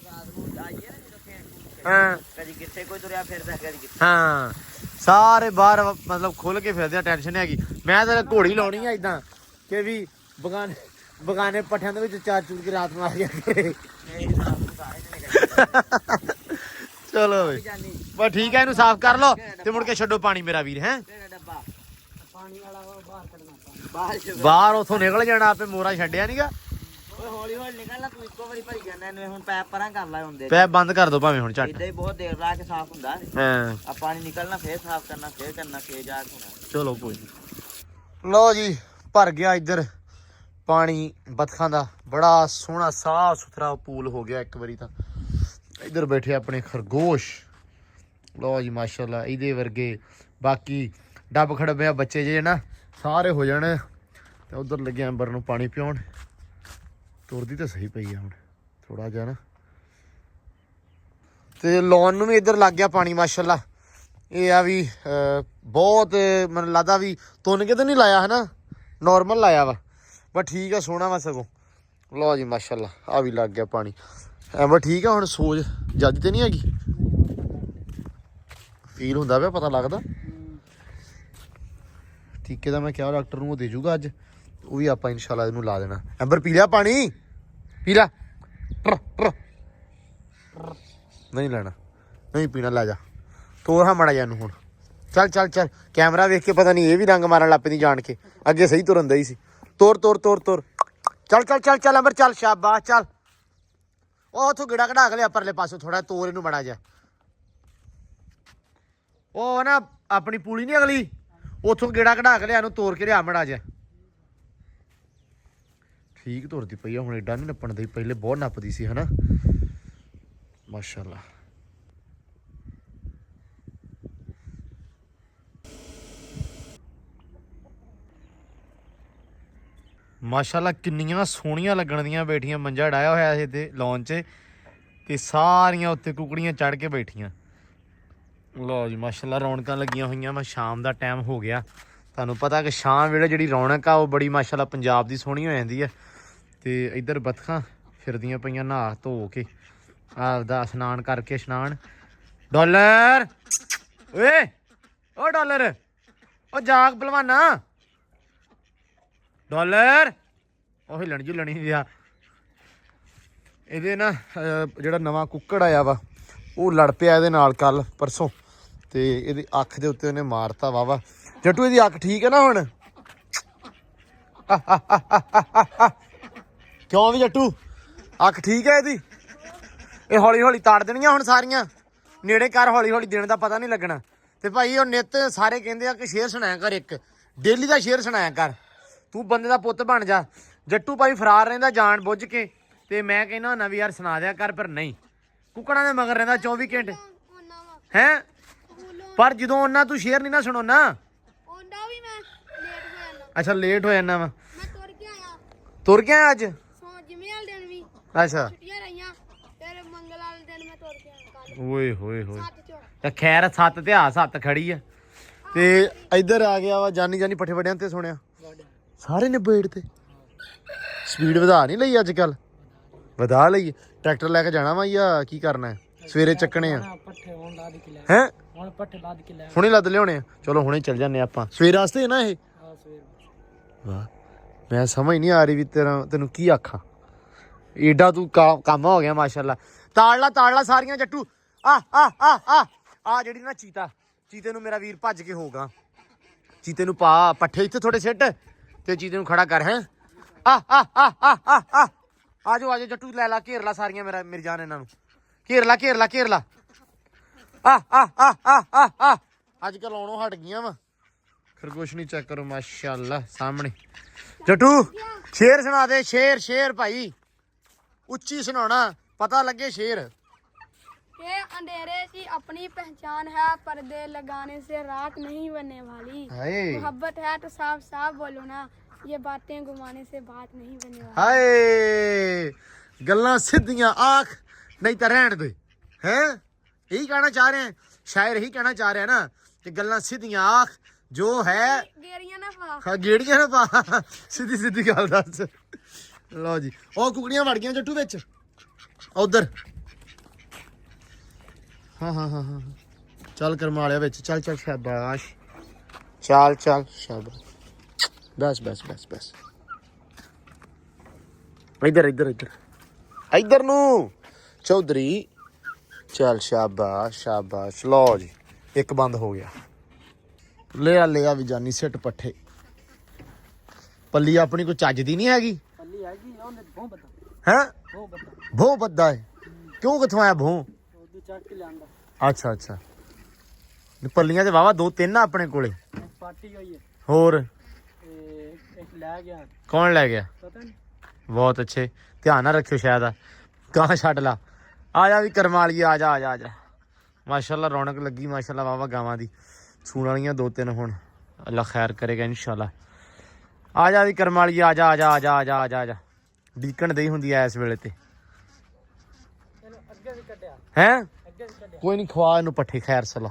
ਹਾਂ ਕਦੀ ਕਿੱਥੇ ਕੋਈ ਤੁਰਿਆ ਫਿਰਦਾ, ਕਦੀ ਕਿੱਥੇ। ਹਾਂ ਸਾਰੇ ਬਾਹਰ ਮਤਲਬ ਖੁੱਲ ਕੇ ਫਿਰਦੇ ਆ, ਟੈਨਸ਼ਨ ਹੈਗੀ। ਮੈਂ ਤਾਂ ਘੋੜੀ ਲਾਉਣੀ ਆ ਇਦਾਂ ਕਿ ਵੀ ਬਗਾਨੇ ਪੱਠਿਆਂ ਦੇ ਵਿੱਚ ਚਾਰ ਚੂਰ ਕੇ ਰਾਤ ਨੂੰ ਆ ਗਿਆ ਕਰੇ। ਚਲੋ ਬਈ ਬਸ ਠੀਕ ਹੈ, ਇਹਨੂੰ ਸਾਫ਼ ਕਰ ਲਓ ਤੇ ਮੁੜ ਕੇ ਛੱਡੋ ਪਾਣੀ ਮੇਰਾ ਵੀਰ। ਹੈ ਡੱਬਾ ਪਾਣੀ ਵਾਲਾ ਬਾਹਰ ਕੱਢਣਾ ਬਾਹਰ ਉਥੋਂ ਨਿਕਲ ਜਾਣਾ, ਆਪੇ ਮੋਰਾ ਛੱਡਿਆ ਨੀਗਾ। ਓਏ ਹੌਲੀ ਨਿਕਲ ਲੈ, ਤੂੰ ਇੱਕੋ ਵਾਰੀ ਭਰੀ ਜਾਂਦਾ ਇਹਨੂੰ। ਹੁਣ ਪੈਪ ਪਰਾਂ ਕਰ ਲੈ ਹੁੰਦੇ, ਪੈਪ ਬੰਦ ਕਰ ਦੋ ਭਾਵੇਂ ਹੁਣ ਝੱਟ। ਇਦਾਂ ਹੀ ਬਹੁਤ ਦੇਰ ਲਾ ਕੇ ਸਾਫ਼ ਹੁੰਦਾ ਹਾਂ ਆ ਪਾਣੀ ਨਿਕਲਣਾ, ਫੇਰ ਸਾਫ਼ ਕਰਨਾ, ਫੇਰ ਜਾ ਕੇ ਹੋਣਾ। ਚਲੋ ਕੋਈ ਨੀ। ਲਓ ਜੀ ਭਰ ਗਿਆ ਇੱਧਰ ਪਾਣੀ ਬਤਖਾਂ ਦਾ, ਬੜਾ ਸੋਹਣਾ ਸਾਫ ਸੁਥਰਾ ਪੂਲ ਹੋ ਗਿਆ ਇੱਕ ਵਾਰੀ ਤਾਂ। ਇੱਧਰ ਬੈਠੇ ਆਪਣੇ ਖਰਗੋਸ਼, ਲਓ ਜੀ ਮਾਸ਼ਾਅੱਲਾ ਇਹਦੇ ਵਰਗੇ ਬਾਕੀ ਡੱਬ ਖੜਬਿਆ ਬੱਚੇ ਜੇ ਨਾ ਸਾਰੇ ਹੋ ਜਾਣ। ਤੇ ਉਧਰ ਲੱਗਿਆ ਅੰਬਰ ਨੂੰ ਪਾਣੀ ਪਿਉਣ, ਤੁਰਦੀ ਤਾਂ ਸਹੀ ਪਈ ਆ ਹੁਣ ਥੋੜਾ ਜਿਹਾ ਨਾ। ਤੇ ਲਾਉਣ ਨੂੰ ਵੀ ਇੱਧਰ ਲੱਗ ਗਿਆ ਪਾਣੀ ਮਾਸ਼ਾਅੱਲਾ। ਇਹ ਆ ਵੀ ਬਹੁਤ ਮੈਨੂੰ ਲੱਗਦਾ ਵੀ ਤੁੰਨ ਕੇ ਤਾਂ ਨਹੀਂ ਲਾਇਆ ਹੈ ਨਾ, ਨੋਰਮਲ ਲਾਇਆ ਵਾ, ਬਸ ਠੀਕ ਆ ਸੋਹਣਾ ਵਾ ਸਗੋਂ। ਲਓ ਜੀ ਮਾਸ਼ਾਅੱਲਾ ਆ ਵੀ ਲੱਗ ਗਿਆ ਪਾਣੀ ਬਸ ਠੀਕ ਆ। ਹੁਣ ਸੋਜ ਜੱਜ ਤੇ ਨਹੀਂ ਹੈਗੀ, ਫੀਲ ਹੁੰਦਾ ਪਿਆ, ਪਤਾ ਲੱਗਦਾ। ਟੀਕੇ ਦਾ ਮੈਂ ਕਿਹਾ ਡਾਕਟਰ ਨੂੰ ਉਹ ਦੇ ਜੂਗਾ ਅੱਜ, ਉਹ ਵੀ ਆਪਾਂ ਇਨਸ਼ਾਅੱਲਾ ਇਹਨੂੰ ਲਾ ਦੇਣਾ। ਐਂਬਰ ਪੀ ਲਿਆ ਪਾਣੀ, ਪੀ ਲੈ। ਨਹੀਂ ਲੈਣਾ, ਨਹੀਂ ਪੀਣਾ, ਲੈ ਜਾ ਤੋਰ ਹਾਂ ਮਾੜਾ ਜਿਹਾ ਇਹਨੂੰ ਹੁਣ। ਚੱਲ ਕੈਮਰਾ ਵੇਖ ਕੇ ਪਤਾ ਨਹੀਂ ਇਹ ਵੀ ਰੰਗ ਮਾਰਨ ਲੱਗ ਪੈਂਦੀ ਜਾਣ ਕੇ, ਅੱਗੇ ਸਹੀ ਤੁਰਨ ਦਈ ਸੀ। ਤੋਰ ਚੱਲ ਅੰਬਰ ਚੱਲ, ਸ਼ਾਬਾਸ਼ ਚੱਲ। ਉਹ ਉੱਥੋਂ ਗਿੜਾ ਕਢਾ ਕੇ ਲਿਆ ਪਰਲੇ ਪਾਸੋਂ, ਥੋੜਾ ਤੋਰ ਇਹਨੂੰ ਮਾੜਾ ਜਿਹਾ। ਉਹ ਨਾ ਆਪਣੀ ਪੂਲੀ ਨਹੀਂ ਅਗਲੀ, ਉੱਥੋਂ ਗੇੜਾ ਕਢਾ ਕੇ ਲਿਆ, ਇਹਨੂੰ ਤੋਰ ਕੇ ਲਿਆ ਮਾੜਾ ਜਿਹਾ। ਠੀਕ ਤੁਰਦੀ ਪਈ ਆ ਹੁਣ, ਏਡਾ ਨਹੀਂ ਨੱਪਣ ਦੀ, ਪਹਿਲੇ ਬਹੁਤ ਨੱਪਦੀ ਸੀ ਹਨਾ ਮਾਸ਼ਾਅੱਲਾ। ਮਾਸ਼ਾਅੱਲਾ ਕਿੰਨੀਆਂ ਸੋਹਣੀਆਂ ਲੱਗਣ ਦੀਆਂ ਬੈਠੀਆਂ, ਮੰਜਾ ਡਾਇਆ ਹੋਇਆ ਸੀ ਤੇ ਲੌਨ 'ਚ, ਤੇ ਸਾਰੀਆਂ ਉੱਤੇ ਕੁਕੜੀਆਂ ਚੜ੍ਹ ਕੇ ਬੈਠੀਆਂ। ਲਓ ਜੀ ਮਾਸ਼ਾਅੱਲਾ ਰੌਣਕਾਂ ਲੱਗੀਆਂ ਹੋਈਆਂ। ਮੈਂ ਸ਼ਾਮ ਦਾ ਟਾਈਮ ਹੋ ਗਿਆ, ਤੁਹਾਨੂੰ ਪਤਾ ਕਿ ਸ਼ਾਮ ਵੇਲੇ ਜਿਹੜੀ ਰੌਣਕ ਆ ਉਹ ਬੜੀ ਮਾਸ਼ਾਅੱਲਾ ਪੰਜਾਬ ਦੀ ਸੋਹਣੀ ਹੋ ਜਾਂਦੀ ਹੈ। ਤੇ ਇੱਧਰ ਬਤਖਾਂ ਫਿਰਦੀਆਂ ਪਈਆਂ ਨਹਾ ਧੋ ਕੇ, ਆਪਦਾ ਇਸ਼ਨਾਨ ਕਰਕੇ। ਇਸ਼ਨਾਨ ਡਾਲਰ ਓਏ, ਓ ਡਾਲਰ, ਓ ਜਾਗ ਭਲਵਾਨਾ, ਡਾਲਰ ਉਹ ਹਿੱਲਣ ਜੁਲਣੀ ਦਿਆ। ਇਹਦੇ ਨਾ ਜਿਹੜਾ ਨਵਾਂ ਕੁੱਕੜ ਆਇਆ ਵਾ ਉਹ ਲੜ ਪਿਆ ਇਹਦੇ ਨਾਲ ਕੱਲ ਪਰਸੋਂ, ਤੇ ਇਹਦੀ ਅੱਖ ਦੇ ਉੱਤੇ ਉਹਨੇ ਮਾਰਤਾ ਵਾਵਾ। ਜੱਟੂ ਇਹਦੀ ਅੱਖ ਠੀਕ ਹੈ ਨਾ ਹੁਣ? ਕਿਉਂ ਵੀ ਜੱਟੂ ਅੱਖ ਠੀਕ ਹੈ ਇਹਦੀ? ਇਹ ਹੌਲੀ ਹੌਲੀ ਤਾੜ ਦੇਣੀਆਂ ਹੁਣ ਸਾਰੀਆਂ, ਨੇੜੇ ਕਰ, ਹੌਲੀ ਹੌਲੀ ਦਿਨ ਦਾ ਪਤਾ ਨਹੀਂ ਲੱਗਣਾ। ਤੇ ਭਾਈ ਉਹ ਨਿੱਤ ਸਾਰੇ ਕਹਿੰਦੇ ਆ ਕਿ ਸ਼ੇਰ ਸੁਣਾਇਆ ਕਰ, ਇੱਕ ਡੇਲੀ ਦਾ ਸ਼ੇਰ ਸੁਣਾਇਆ ਕਰ, ਤੂੰ ਬੰਦੇ ਦਾ ਪੁੱਤ ਬਣ ਜਾ। ਜੱਟੂ ਭਾਈ ਫਰਾਰ ਰਹਿੰਦਾ ਜਾਣ ਬੁੱਝ ਕੇ, ਤੇ ਮੈਂ ਕਹਿੰਦਾ ਹੁੰਦਾ ਵੀ ਯਾਰ ਸੁਣਾ ਦਿਆ ਕਰ, ਪਰ ਨਹੀਂ, ਕੁੱਕੜਾਂ ਦੇ ਮਗਰ ਰਹਿੰਦਾ 24 ਘੰਟੇ ਹੈ। ਪਰ ਜਦੋਂ ਉਹਨਾਂ ਤੂੰ ਸ਼ੇਰ ਨਹੀਂ ਨਾ ਸੁਣਾਉਣਾ, ਅੱਛਾ ਲੇਟ ਹੋ ਜਾਂਦਾ ਵਾ। ਤੁਰ ਗਿਆ ਅੱਜ? ਅੱਛਾ ਓਏ ਹੋਏ ਹੋਏ, ਤਾਂ ਖੈਰ 7 ਤੇ ਆ 7 ਖੜੀ ਆ। ਤੇ ਇੱਧਰ ਆ ਗਿਆ ਵਾ ਜਾਨੀ ਪੱਠੇ ਵੱਡਿਆਂ ਤੇ ਸੁਣਿਆ ਸਾਰੇ ਨਿਬੇੜ ਤੇ। ਸਪੀਡ ਵਧਾ ਨਹੀਂ ਲਈ ਅੱਜ ਕੱਲ? ਵਧਾ ਲਈ। ਟਰੈਕਟਰ ਲੈ ਕੇ ਜਾਣਾ ਵਾ ਜਾਂ ਕੀ ਕਰਨਾ ਹੈ? ਸਵੇਰੇ ਚੱਕਣੇ ਆ ਹੈ? ਹੁਣੇ ਲੱਦ ਲਿਆਉਣੇ ਆ? ਚਲੋ ਹੁਣੇ ਚੱਲ ਜਾਂਦੇ ਆਪਾਂ, ਸਵੇਰ ਵਾਸਤੇ ਹੈ ਨਾ ਇਹ? ਵਾਹ ਮੈਂ ਸਮਝ ਨਹੀਂ ਆ ਰਹੀ ਵੀ ਤੈਨੂੰ ਕੀ ਆਖਾਂ, ਏਡਾ ਤੂੰ ਕੰਮ ਹੋ ਗਿਆ ਮਾਸ਼ਾਅੱਲਾ। ਤਾੜ ਲਾ ਸਾਰੀਆਂ ਜੱਟੂ। ਆ ਜਿਹੜੀ ਨਾ ਚੀਤੇ ਨੂੰ ਮੇਰਾ ਵੀਰ ਭੱਜ ਕੇ ਹੋਗਾ, ਚੀਤੇ ਨੂੰ ਪਾ ਪੱਠੇ ਇੱਥੇ ਥੋੜੇ ਸਿੱਟ ਤੇ ਚੀਤੇ ਨੂੰ ਖੜਾ ਕਰ। ਹੈ ਆਜੋ ਆਜੋ ਜੱਟੂ ਲੈ ਲਾ ਘੇਰ ਲਾ ਸਾਰੀਆਂ ਮੇਰੀ ਜਾਨ ਇਹਨਾਂ ਨੂੰ ਘੇਰ ਲਾ ਅੱਜ ਕੱਲ ਆਉਣੋਂ ਹਟ ਗਈਆਂ ਵਾ ਖਰਗੋਸ਼ ਨਹੀਂ ਚੈੱਕ ਕਰੋ ਮਾਸ਼ਾਅੱਲਾ ਸਾਹਮਣੇ ਜੱਟੂ ਸ਼ੇਰ ਸੁਣਾ ਦੇ ਸ਼ੇਰ ਭਾਈ ਉੱਚੀ ਸੁਣਾਉਣਾ ਪਤਾ ਲੱਗੇ ਸ਼ੇਰ के अंधेरे सी अपनी पहचान है पर्दे लगाने से रात नहीं बनने वाली ਹਾਏ मोहब्बत है तो साफ साफ बोलो ना ये बातें घुमाने से बात नहीं बनने वाली ਹਾਏ ਗੱਲਾਂ ਸਿੱਧੀਆਂ ਆਖ ਨਹੀਂ ਤਾਂ ਰਹਿਣ ਦੇ ਹੈ ਇਹੀ ਕਹਿਣਾ ਚਾਹ ਰਹੇ ਸ਼ਾਇਰ ਇਹੀ ਕਹਿਣਾ ਚਾਹ ਰਿਹਾ ਨਾ ਕਿ ਗੱਲਾਂ ਸਿੱਧੀਆਂ ਆਖ ਜੋ ਹੈ गेरिया ना पा ਹਾਂ ਗੇੜੀਆਂ ਨਾ ਪਾ ਸਿੱਧੀ ਗੱਲ ਦੱਸ ਲਓ ਜੀ ਉਹ ਕੁਕੜੀਆਂ ਵੜ ਗਈਆਂ ਜੱਟੂ ਵਿੱਚ ਉਧਰ ਹਾਂ ਚੱਲ ਕਰਮਾ ਲਿਆ ਵਿੱਚ ਚੱਲ ਸ਼ਾਬਾਸ਼ ਚੱਲ ਸ਼ਾਬਾਸ਼ ਬਸ ਇੱਧਰ ਨੂੰ ਚੌਧਰੀ ਚੱਲ ਸ਼ਾਬਾਸ਼ ਲਓ ਜੀ ਇੱਕ ਬੰਦ ਹੋ ਗਿਆ ਲਿਆ ਵੀ ਜਾਨੀ ਸਿੱਟ ਪੱਠੇ ਪੱਲੀ ਆਪਣੀ ਕੋਈ ਚੱਜ ਦੀ ਨਹੀਂ ਹੈਗੀ ਪੱਲੀ ਹੈਗੀ ਉਹਨੇ ਬਹੁਤ ਬਤਾ ਹੈ ਬਹੁਤ ਬਤਾ ਭੋਂ ਬੱਦਾ ਹੈ ਕਿਉਂ ਕਿੱਥੋਂ ਆਇਆ ਭੋਂ ਉਹਦੀ ਚੱਕ ਕੇ ਲਿਆਂਦਾ ਅੱਛਾ ਪੱਲੀਆਂ ਤੇ ਵਾਵਾ 2-3 ਆਪਣੇ ਕੋਲੇ ਇੱਕ ਪਾਰਟੀ ਹੋਈ ਹੈ ਹੋਰ ਤੇ ਇੱਕ ਲੈ ਗਿਆ ਕੌਣ ਲੈ ਗਿਆ ਪਤਾ ਨਹੀਂ ਬਹੁਤ ਅੱਛੇ ਧਿਆਨ ਨਾਲ ਰੱਖਿਓ ਸ਼ਾਇਦ ਆ ਗਾਂ ਛੱਡ ਲਾ ਆ ਜਾ ਵੀ ਕਰਮਾ ਲਈਏ ਆ ਜਾ ਮਾਸ਼ਾਅੱਲਾ ਰੌਣਕ ਲੱਗੀ ਮਾਸ਼ਾਅੱਲਾ ਵਾਵਾ ਗਾਵਾਂ ਦੀ ਸੂਣ ਵਾਲੀਆਂ 2-3 ਹੁਣ ਅੱਲਾ ਖੈਰ ਕਰੇਗਾ ਇਨਸ਼ਾਅੱਲਾ ਆ ਜਾ ਵੀ ਕਰਮਾ ਲਈਏ ਆ ਜਾ ਡੀਕਣ ਦੇਈ ਹੁੰਦੀ ਐ ਇਸ ਵੇਲੇ ਤੇ ਇਹਨੂੰ ਅੱਗੇ ਵੀ ਕੱਢਿਆ ਹੈ ਅੱਗੇ ਵੀ ਕੱਢਿਆ ਕੋਈ ਨਹੀਂ ਖਵਾ ਇਹਨੂੰ ਪੱਠੇ ਖੈਰ ਸਲਾ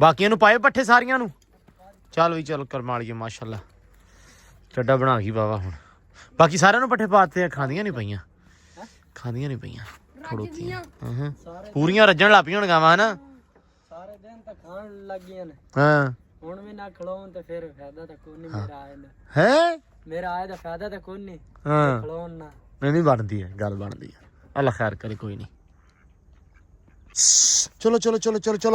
ਬਾਕੀਆਂ ਨੂੰ ਪਾਏ ਪੱਠੇ ਸਾਰੀਆਂ ਨੂੰ ਚੱਲ ਵੀ ਚੱਲ ਕਰਮਾ ਲਈਏ ਮਾਸ਼ਾਅੱਲਾ ਚੱਡਾ ਬਣਾ ਗਈ ਬਾਵਾ ਹੁਣ ਬਾਕੀ ਸਾਰਿਆਂ ਨੂੰ ਪੱਠੇ ਪਾਤੇ ਖਾਂਦੀਆਂ ਨਹੀਂ ਪਈਆਂ ਖੜੋਤੀਆਂ ਪੂਰੀਆਂ ਰੱਜਣ ਲੱਗ ਪਈਆਂ ਹੁਣ ਗਾਵਾਂ ਹਨਾ ਸਾਰੇ ਦਿਨ ਤਾਂ ਖਾਣ ਲੱਗ ਗਈਆਂ ਨੇ ਹਾਂ ਹੁਣ ਵੀ ਨਾ ਖਲੋਣ ਤੇ ਫਿਰ ਫਾਇਦਾ ਤਾਂ ਕੋਈ ਨਹੀਂ ਮੇਰਾ ਆਏ ਦਾ ਫਾਇਦਾ ਤਾਂ ਕੋਈ ਨਹੀਂ ਹਾਂ ਖਲੋਣ ਨਾ ਨਹੀਂ ਬਣਦੀ ਹੈ ਗੱਲ ਬਣਦੀ ਹੈ ਅੱਲਾ ਖੈਰ ਕਰੇ ਕੋਈ ਨਹੀਂ ਚਲੋ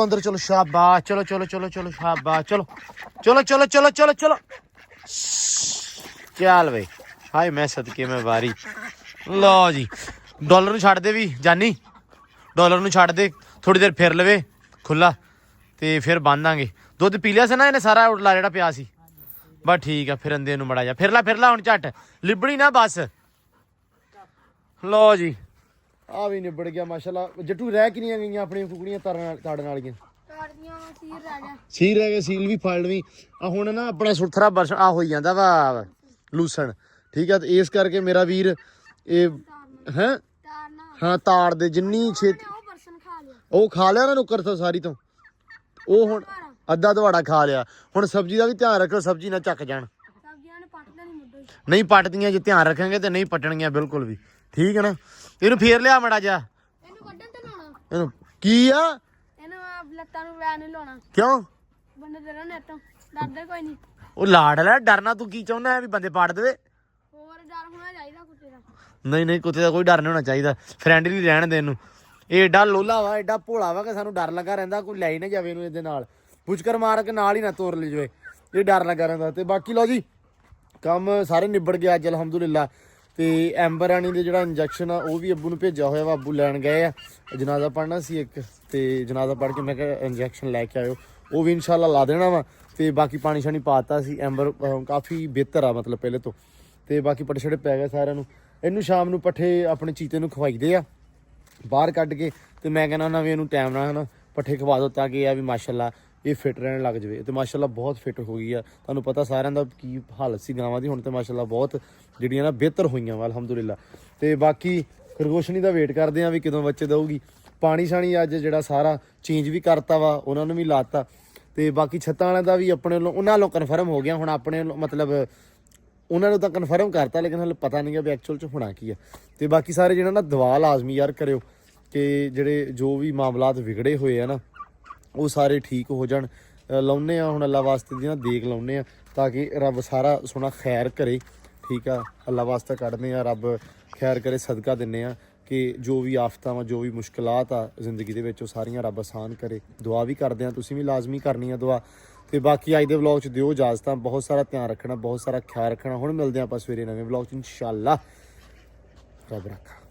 ਅੰਦਰ ਚਲੋ ਸ਼ਾਬਾਸ਼ ਚਲੋ ਸ਼ਾਬਾਸ਼ ਚਲੋ ਚੱਲ ਵੇ ਹਾਏ ਮੈਂ ਸਦਕੇ ਮੈਂ ਵਾਰੀ ਲਓ ਜੀ ਡਾਲਰ ਨੂੰ ਛੱਡ ਦੇ ਵੀ ਜਾਨੀ ਡਾਲਰ ਨੂੰ ਛੱਡ ਦੇ ਥੋੜੀ ਦੇਰ ਫਿਰ ਲਵੇ ਖੁੱਲਾ ਤੇ ਫਿਰ ਬੰਨਾਂਗੇ ਦੁੱਧ ਪੀ ਲਿਆ ਸੀ ਨਾ ਇਹਨੇ ਸਾਰਾ ਉਡਲਾ ਜਿਹੜਾ ਪਿਆ ਸੀ ਬਸ ਠੀਕ ਆ ਫਿਰ ਅੰਦੇ ਨੂੰ ਮੜਾ ਜਾ ਫਿਰ ਲਾ ਹੁਣ ਝੱਟ ਲਿਬੜੀ ਨਾ ਬਸ ਲਓ ਜੀ ਆ ਵੀ ਨਿਬੜ ਗਿਆ ਮਾਸ਼ਾਅੱਲਾ ਜੱਟੂ ਰਹਿ ਕਿੰਨੀਆਂ ਗਈਆਂ ਆਪਣੀਆਂ ਕੁਕੜੀਆਂ ਤਾੜਨ ਵਾਲੀਆਂ ਸੀਲ ਰਹਿ ਗਏ ਸੀਲ ਵੀ ਫੜ ਲਵੀਂ ਆ ਹੁਣ ਨਾ ਆਪਣਾ ਸੁਥਰਾ ਬਰਸ਼ ਆ ਹੋਈ ਜਾਂਦਾ ਵਾ ਲੂਸਣ ਠੀਕ ਆ ਤੇ ਇਸ ਕਰਕੇ ਮੇਰਾ ਵੀਰ ਇਹ ਹੈ ਹਾਂ ਤਾੜ ਦੇ ਜਿੰਨੀ ਛੇਤੀ ਉਹ ਖਾ ਲਿਆ ਨਾ ਨੁੱਕਰ ਤੋਂ ਸਾਰੀ ਤੋਂ ਉਹ ਹੁਣ ਅੱਧਾ ਦਵਾੜਾ ਖਾ ਲਿਆ ਹੁਣ ਸਬਜ਼ੀ ਦਾ ਵੀ ਧਿਆਨ ਰੱਖੋ ਸਬਜ਼ੀ ਨਾ ਚੱਕ ਜਾਣ ਨਹੀਂ ਪੱਟਦੀਆਂ ਜੇ ਧਿਆਨ ਰੱਖਾਂਗੇ ਤੇ ਨਹੀਂ ਪੱਟਣਗੀਆਂ ਬਿਲਕੁਲ ਵੀ ਠੀਕ ਹੈ ਨਾ ਇਹਨੂੰ ਫੇਰ ਲਿਆ ਮੜਾ ਜਾ ਇਹਨੂੰ ਕੀ ਆ ਲੱਤਾਂ ਨੂੰ ਵੈਨ ਨਹੀਂ ਲਾਉਣਾ ਕਿਉਂ ਬੰਦੇ ਦੇ ਰਹਿਣੇ ਤੋਂ ਡਰਦੇ ਕੋਈ ਨਹੀਂ ਉਹ ਲਾੜ ਲੈ ਡਰਨਾ ਤੂੰ ਕੀ ਚਾਹੁੰਦਾ ਹੈ ਵੀ ਬੰਦੇ ਪਾੜ ਦੇਵੇ ਹੋਰ ਡਰ ਹੋਣਾ ਚਾਹੀਦਾ ਕੁੱਤੇ ਦਾ ਨਹੀਂ ਕੁੱਤੇ ਦਾ ਕੋਈ ਡਰ ਨਹੀਂ ਹੋਣਾ ਚਾਹੀਦਾ ਫਰੈਂਡਲੀ ਰਹਿਣ ਦੇ ਇਹਨੂੰ ਇਹ ਏਡਾ ਲੋਲਾ ਵਾ ਏਡਾ ਭੋਲਾ ਵਾ ਕਿ ਸਾਨੂੰ ਡਰ ਲੱਗਾ ਰਹਿੰਦਾ ਕੋਈ ਲੈ ਹੀ ਨਾ ਜਾਵੇ ਇਹਨੂੰ ਇਹਦੇ ਨਾਲ ਪੁਚਕਰ ਮਾਰ ਕੇ ਨਾਲ ਹੀ ਨਾ ਤੋਰ ਲੈ ਜਾਵੇ ਇਹ ਡਰ ਲੱਗਾ ਰਹਿੰਦਾ ਤੇ ਬਾਕੀ ਲਓ ਜੀ ਕੰਮ ਸਾਰੇ ਨਿਬੜ ਗਿਆ ਅੱਜ ਅਲਹਮਦੁਲਿਲਾ ਤੇ ਐਂਬਰ ਰਾਣੀ ਦੇ ਜਿਹੜਾ ਇੰਜੈਕਸ਼ਨ ਆ ਉਹ ਵੀ ਅੱਬੂ ਨੂੰ ਭੇਜਿਆ ਹੋਇਆ ਵਾ ਅੱਬੂ ਲੈਣ ਗਏ ਆ ਜਨਾਜ਼ਾ ਪੜ੍ਹਨਾ ਸੀ ਇੱਕ ਤੇ ਜਨਾਜ਼ਾ ਪੜ੍ਹ ਕੇ ਮੈਂ ਕਿਹਾ ਇੰਜੈਕਸ਼ਨ ਲੈ ਕੇ ਆਇਓ ਉਹ ਵੀ ਇਨਸ਼ਾਅੱਲਾ ਲਾ ਦੇਣਾ ਵਾ ਤੇ ਬਾਕੀ ਪਾਣੀ ਸ਼ਾਣੀ ਪਾਤਾ ਸੀ ਐਂਬਰ ਕਾਫੀ ਬਿਹਤਰ ਆ ਮਤਲਬ ਪਹਿਲੇ ਤੋਂ ਤੇ ਬਾਕੀ ਪੱਠੇ ਛੜੇ ਪੈ ਗਏ ਸਾਰਿਆਂ ਨੂੰ ਇਹਨੂੰ ਸ਼ਾਮ ਨੂੰ ਪੱਠੇ ਆਪਣੇ ਚੀਤੇ ਨੂੰ ਖਵਾਈਦੇ ਆ ਬਾਹਰ ਕੱਢ ਕੇ ਤੇ ਮੈਂ ਕਹਿੰਦਾ ਨਾ ਵੀ ਇਹਨੂੰ ਟਾਈਮ ਨਾਲ ਹਨਾ ਪੱਠੇ ਖਵਾ ਦੋ ਤਾਂ ਕਿ ਇਹ ਆ ਵੀ ਮਾਸ਼ਾਅੱਲਾ ਇਹ ਫਿੱਟ ਰਹਿਣ ਲੱਗ ਜਾਵੇ ਤੇ ਮਾਸ਼ਾਅੱਲਾ ਬਹੁਤ ਫਿੱਟ ਹੋ ਗਈ ਆ ਤੁਹਾਨੂੰ ਪਤਾ ਸਾਰਿਆਂ ਦਾ ਕੀ ਹਾਲਤ ਸੀ ਗਾਵਾਂ ਦੀ ਹੁਣ ਤੇ ਮਾਸ਼ਾਅੱਲਾ ਬਹੁਤ ਜਿਹੜੀਆਂ ਨਾ ਬਿਹਤਰ ਹੋਈਆਂ ਵਾ ਅਲਹਮਦੁਲਿਲਾ ਤੇ ਬਾਕੀ ਖਰਗੋਸ਼ਣੀ ਦਾ ਵੇਟ ਕਰਦੇ ਆ ਵੀ ਕਦੋਂ ਬੱਚੇ ਦਊਗੀ ਪਾਣੀ ਸ਼ਾਣੀ ਅੱਜ ਜਿਹੜਾ ਸਾਰਾ ਚੇਂਜ ਵੀ ਕਰਤਾ ਵਾ ਉਹਨਾਂ ਨੂੰ ਵੀ ਲਾਤਾ ਤੇ ਬਾਕੀ ਛੱਤਾਂ ਵਾਲਿਆਂ ਦਾ ਵੀ ਆਪਣੇ ਵੱਲੋਂ ਉਹਨਾਂ ਵੱਲੋਂ ਕਨਫਰਮ ਹੋ ਗਿਆ ਹੁਣ ਆਪਣੇ ਮਤਲਬ ਉਹਨਾਂ ਨੂੰ ਤਾਂ ਕਨਫਰਮ ਕਰਤਾ ਲੇਕਿਨ ਹਾਲੇ ਪਤਾ ਨਹੀਂ ਵੀ ਐਕਚੁਅਲ 'ਚ ਹੋਣਾ ਕੀ ਆ ਤੇ ਬਾਕੀ ਸਾਰੇ ਜਿਹੜਾ ਨਾ ਦੁਆ ਲਾਜ਼ਮੀ ਯਾਰ ਕਰਿਓ ਕਿ ਜਿਹੜੇ ਜੋ ਵੀ ਮਾਮਲਾਤ ਵਿਗੜੇ ਹੋਏ ਆ ਨਾ ਉਹ ਸਾਰੇ ਠੀਕ ਹੋ ਜਾਣ ਲਾਉਨੇ ਆ ਹੁਣ ਅੱਲਾ ਵਾਸਤੇ ਦੀ ਨਾ ਦੇਖ ਲਾਉਨੇ ਆ ਤਾਂ ਕਿ ਰੱਬ ਸਾਰਾ ਸੋਹਣਾ ਖੈਰ ਕਰੇ ਠੀਕ ਆ ਅੱਲਾ ਵਾਸਤੇ ਕੱਢਦੇ ਆ ਰੱਬ ਖੈਰ ਕਰੇ ਸਦਕਾ ਦਿੰਨੇ ਆ ਕਿ ਜੋ ਵੀ ਆਫਤਾਂ ਵਾ ਜੋ ਵੀ ਮੁਸ਼ਕਲਾਤ ਆ ਜ਼ਿੰਦਗੀ ਦੇ ਵਿੱਚ ਉਹ ਸਾਰੀਆਂ ਰੱਬ ਆਸਾਨ ਕਰੇ ਦੁਆ ਵੀ ਕਰਦੇ ਆ ਤੁਸੀਂ ਵੀ ਲਾਜ਼ਮੀ ਕਰਨੀ ਆ ਦੁਆ ਤੇ ਬਾਕੀ ਅੱਜ ਦੇ ਵਲੌਗ 'ਚ ਦਿਓ ਇਜਾਜ਼ਤਾਂ। ਬਹੁਤ ਸਾਰਾ ਧਿਆਨ ਰੱਖਣਾ, ਬਹੁਤ ਸਾਰਾ ਖਿਆਲ ਰੱਖਣਾ। ਹੁਣ ਮਿਲਦੇ ਹਾਂ ਆਪਾਂ ਸਵੇਰੇ ਨਵੇਂ ਵਲੌਗ 'ਚ ਇਨਸ਼ਾਅੱਲਾ। ਰੱਬ ਰੱਖਾ।